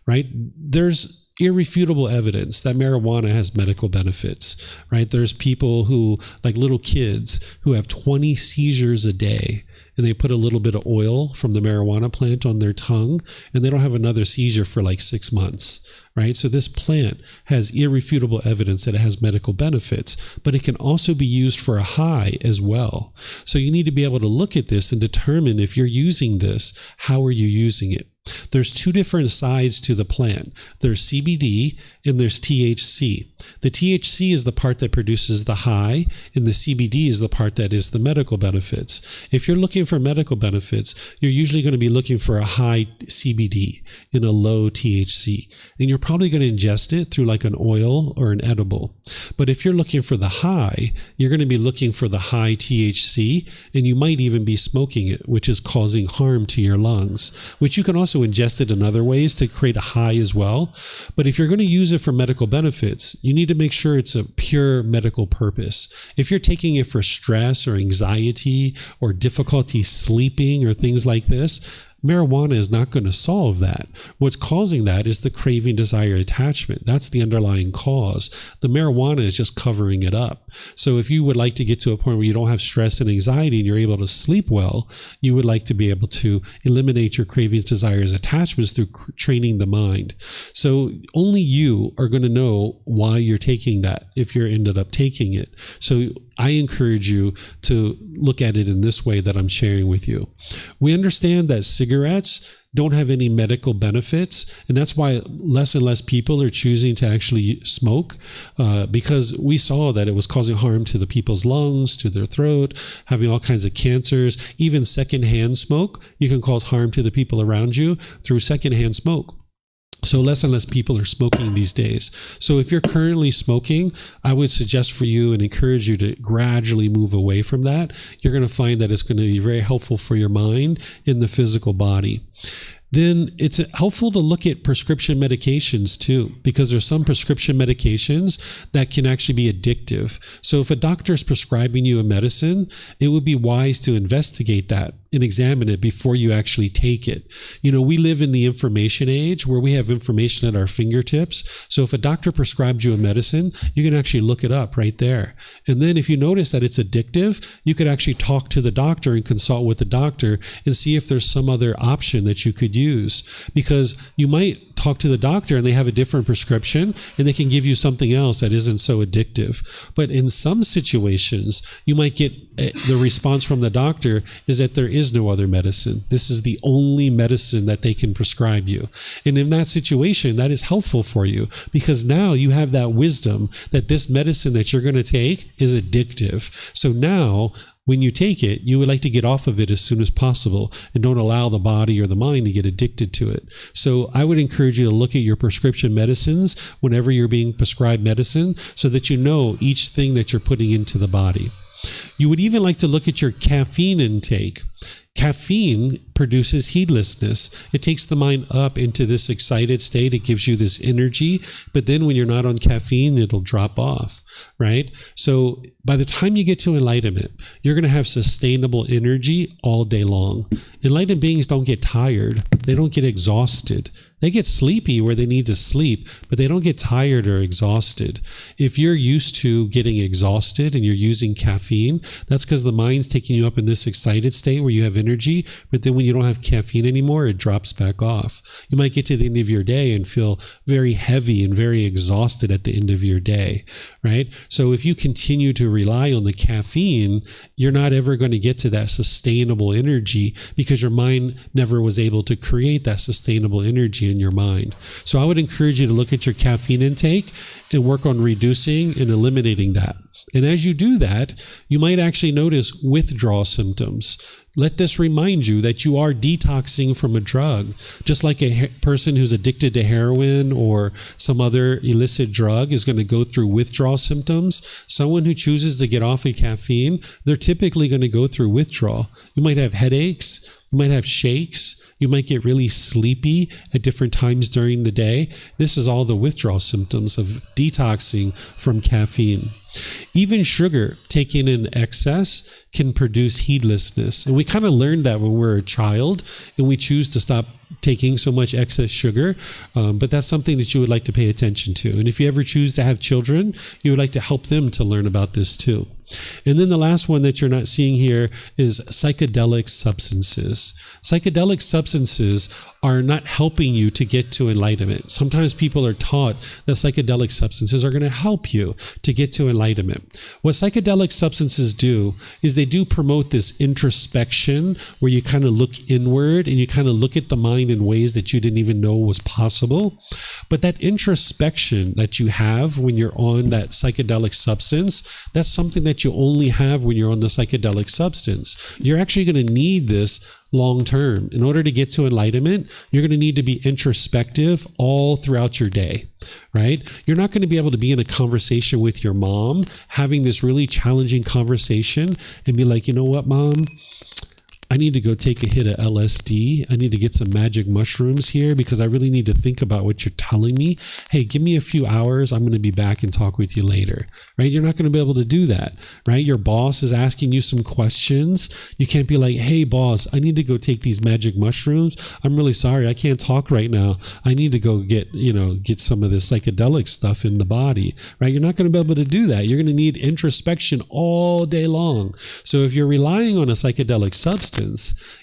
right? There's irrefutable evidence that marijuana has medical benefits, right? There's people who, like little kids, who have 20 seizures a day, and they put a little bit of oil from the marijuana plant on their tongue, and they don't have another seizure for like 6 months, right? So this plant has irrefutable evidence that it has medical benefits, but it can also be used for a high as well. So you need to be able to look at this and determine, if you're using this, how are you using it? There's two different sides to the plant. There's CBD and there's THC. The THC is the part that produces the high, and the CBD is the part that is the medical benefits. If you're looking for medical benefits, you're usually going to be looking for a high CBD and a low THC. And you're probably going to ingest it through like an oil or an edible. But if you're looking for the high, you're going to be looking for the high THC, and you might even be smoking it, which is causing harm to your lungs, which you can also ingest it in other ways to create a high as well. But if you're going to use it for medical benefits, you need to make sure it's a pure medical purpose. If you're taking it for stress or anxiety or difficulty sleeping or things like this, Marijuana is not going to solve that. What's causing that is the craving, desire, attachment. That's the underlying cause. The marijuana is just covering it up. So if you would like to get to a point where you don't have stress and anxiety and you're able to sleep well, you would like to be able to eliminate your cravings, desires, attachments through training the mind. So only you are going to know why you're taking that if you're ended up taking it. So I encourage you to look at it in this way that I'm sharing with you. We understand that cigarettes don't have any medical benefits, and that's why less and less people are choosing to actually smoke, because we saw that it was causing harm to the people's lungs, to their throat, having all kinds of cancers. Even secondhand smoke, you can cause harm to the people around you through secondhand smoke. So less and less people are smoking these days. So if you're currently smoking, I would suggest for you and encourage you to gradually move away from that. You're going to find that it's going to be very helpful for your mind in the physical body. Then it's helpful to look at prescription medications too, because there's some prescription medications that can actually be addictive. So if a doctor is prescribing you a medicine, it would be wise to investigate that and examine it before you actually take it. You know, we live in the information age where we have information at our fingertips. So if a doctor prescribed you a medicine, you can actually look it up right there. And then if you notice that it's addictive, you could actually talk to the doctor and consult with the doctor and see if there's some other option that you could use. Because you might talk to the doctor and they have a different prescription and they can give you something else that isn't so addictive. But in some situations, you might get the response from the doctor is that there is no other medicine. This is the only medicine that they can prescribe you. And in that situation, that is helpful for you because now you have that wisdom that this medicine that you're going to take is addictive. So now when you take it, you would like to get off of it as soon as possible and don't allow the body or the mind to get addicted to it. So I would encourage you to look at your prescription medicines whenever you're being prescribed medicine so that you know each thing that you're putting into the body. You would even like to look at your caffeine intake. Caffeine produces heedlessness. It takes the mind up into this excited state. It gives you this energy, but then when you're not on caffeine, it'll drop off, right? So by the time you get to enlightenment, you're going to have sustainable energy all day long. Enlightened beings don't get tired. They don't get exhausted. They get sleepy where they need to sleep, but they don't get tired or exhausted. If you're used to getting exhausted and you're using caffeine, that's because the mind's taking you up in this excited state where you have energy, but then when you don't have caffeine anymore, it drops back off. You might get to the end of your day and feel very heavy and very exhausted at the end of your day, right? So if you continue to rely on the caffeine, you're not ever going to get to that sustainable energy because your mind never was able to create that sustainable energy in your mind. So I would encourage you to look at your caffeine intake and work on reducing and eliminating that. And as you do that, you might actually notice withdrawal symptoms. Let this remind you that you are detoxing from a drug. Just like a person who's addicted to heroin or some other illicit drug is going to go through withdrawal symptoms, someone who chooses to get off of caffeine, they're typically going to go through withdrawal. You might have headaches, you might have shakes, you might get really sleepy at different times during the day. This is all the withdrawal symptoms of detoxing from caffeine. Even sugar taken in excess can produce heedlessness. And we kind of learned that when we're a child and we choose to stop taking so much excess sugar. But that's something that you would like to pay attention to. And if you ever choose to have children, you would like to help them to learn about this too. And then the last one that you're not seeing here is psychedelic substances. Psychedelic substances are not helping you to get to enlightenment. Sometimes people are taught that psychedelic substances are going to help you to get to enlightenment. What psychedelic substances do is they do promote this introspection where you kind of look inward and you kind of look at the mind in ways that you didn't even know was possible. But that introspection that you have when you're on that psychedelic substance, that's something that you only have when you're on the psychedelic substance. You're actually going to need this long term. In order to get to enlightenment, you're going to need to be introspective all throughout your day, right? You're not going to be able to be in a conversation with your mom, having this really challenging conversation and be like, you know what, Mom? I need to go take a hit of LSD. I need to get some magic mushrooms here because I really need to think about what you're telling me. Hey, give me a few hours. I'm going to be back and talk with you later, right? You're not going to be able to do that, right? Your boss is asking you some questions. You can't be like, hey, boss, I need to go take these magic mushrooms. I'm really sorry. I can't talk right now. I need to go get some of this psychedelic stuff in the body, right? You're not going to be able to do that. You're going to need introspection all day long. So if you're relying on a psychedelic substance,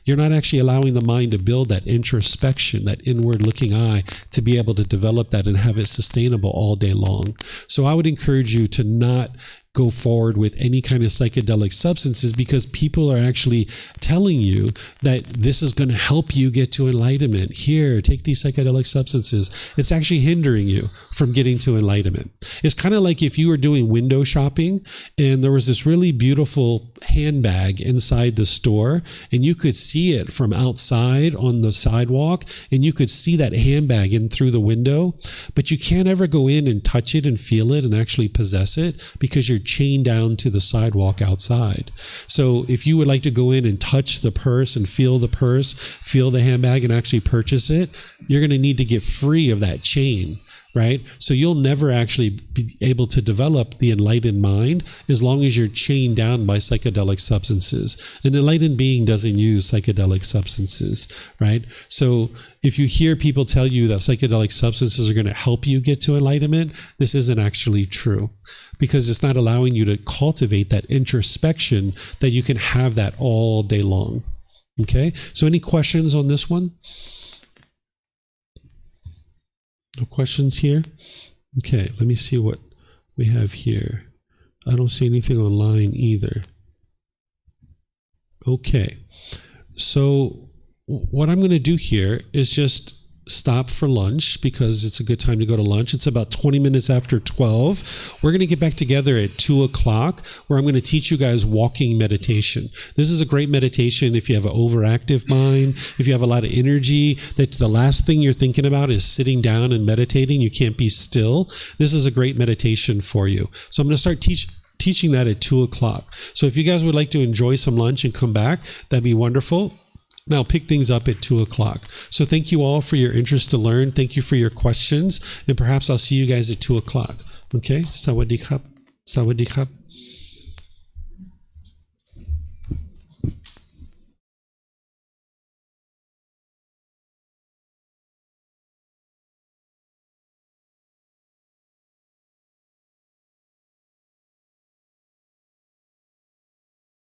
you're not actually allowing the mind to build that introspection, that inward looking eye, to be able to develop that and have it sustainable all day long. So I would encourage you to not go forward with any kind of psychedelic substances because people are actually telling you that this is going to help you get to enlightenment. Here, take these psychedelic substances. It's actually hindering you from getting to enlightenment. It's kind of like if you were doing window shopping and there was this really beautiful handbag inside the store and you could see it from outside on the sidewalk and you could see that handbag in through the window, but you can't ever go in and touch it and feel it and actually possess it because you're chained down to the sidewalk outside. So if you would like to go in and touch the purse and feel the purse, feel the handbag and actually purchase it, you're going to need to get free of that chain, right? So you'll never actually be able to develop the enlightened mind as long as you're chained down by psychedelic substances. An enlightened being doesn't use psychedelic substances, right? So if you hear people tell you that psychedelic substances are going to help you get to enlightenment, this isn't actually true because it's not allowing you to cultivate that introspection that you can have that all day long. Okay? So any questions on this one? No questions here? Okay, let me see what we have here. I don't see anything online either. Okay, so what I'm going to do here is just stop for lunch because it's a good time to go to lunch. It's about 20 minutes after 12. We're going to get back together at 2 o'clock where I'm going to teach you guys walking meditation. This is a great meditation if you have an overactive mind, if you have a lot of energy, that the last thing you're thinking about is sitting down and meditating. You can't be still. This is a great meditation for you. So I'm going to start teaching that at 2 o'clock. So if you guys would like to enjoy some lunch and come back, that'd be wonderful. Now pick things up at 2 o'clock. So thank you all for your interest to learn. Thank you for your questions. And perhaps I'll see you guys at 2 o'clock. Okay? Sawadee krap. Sawadee krap.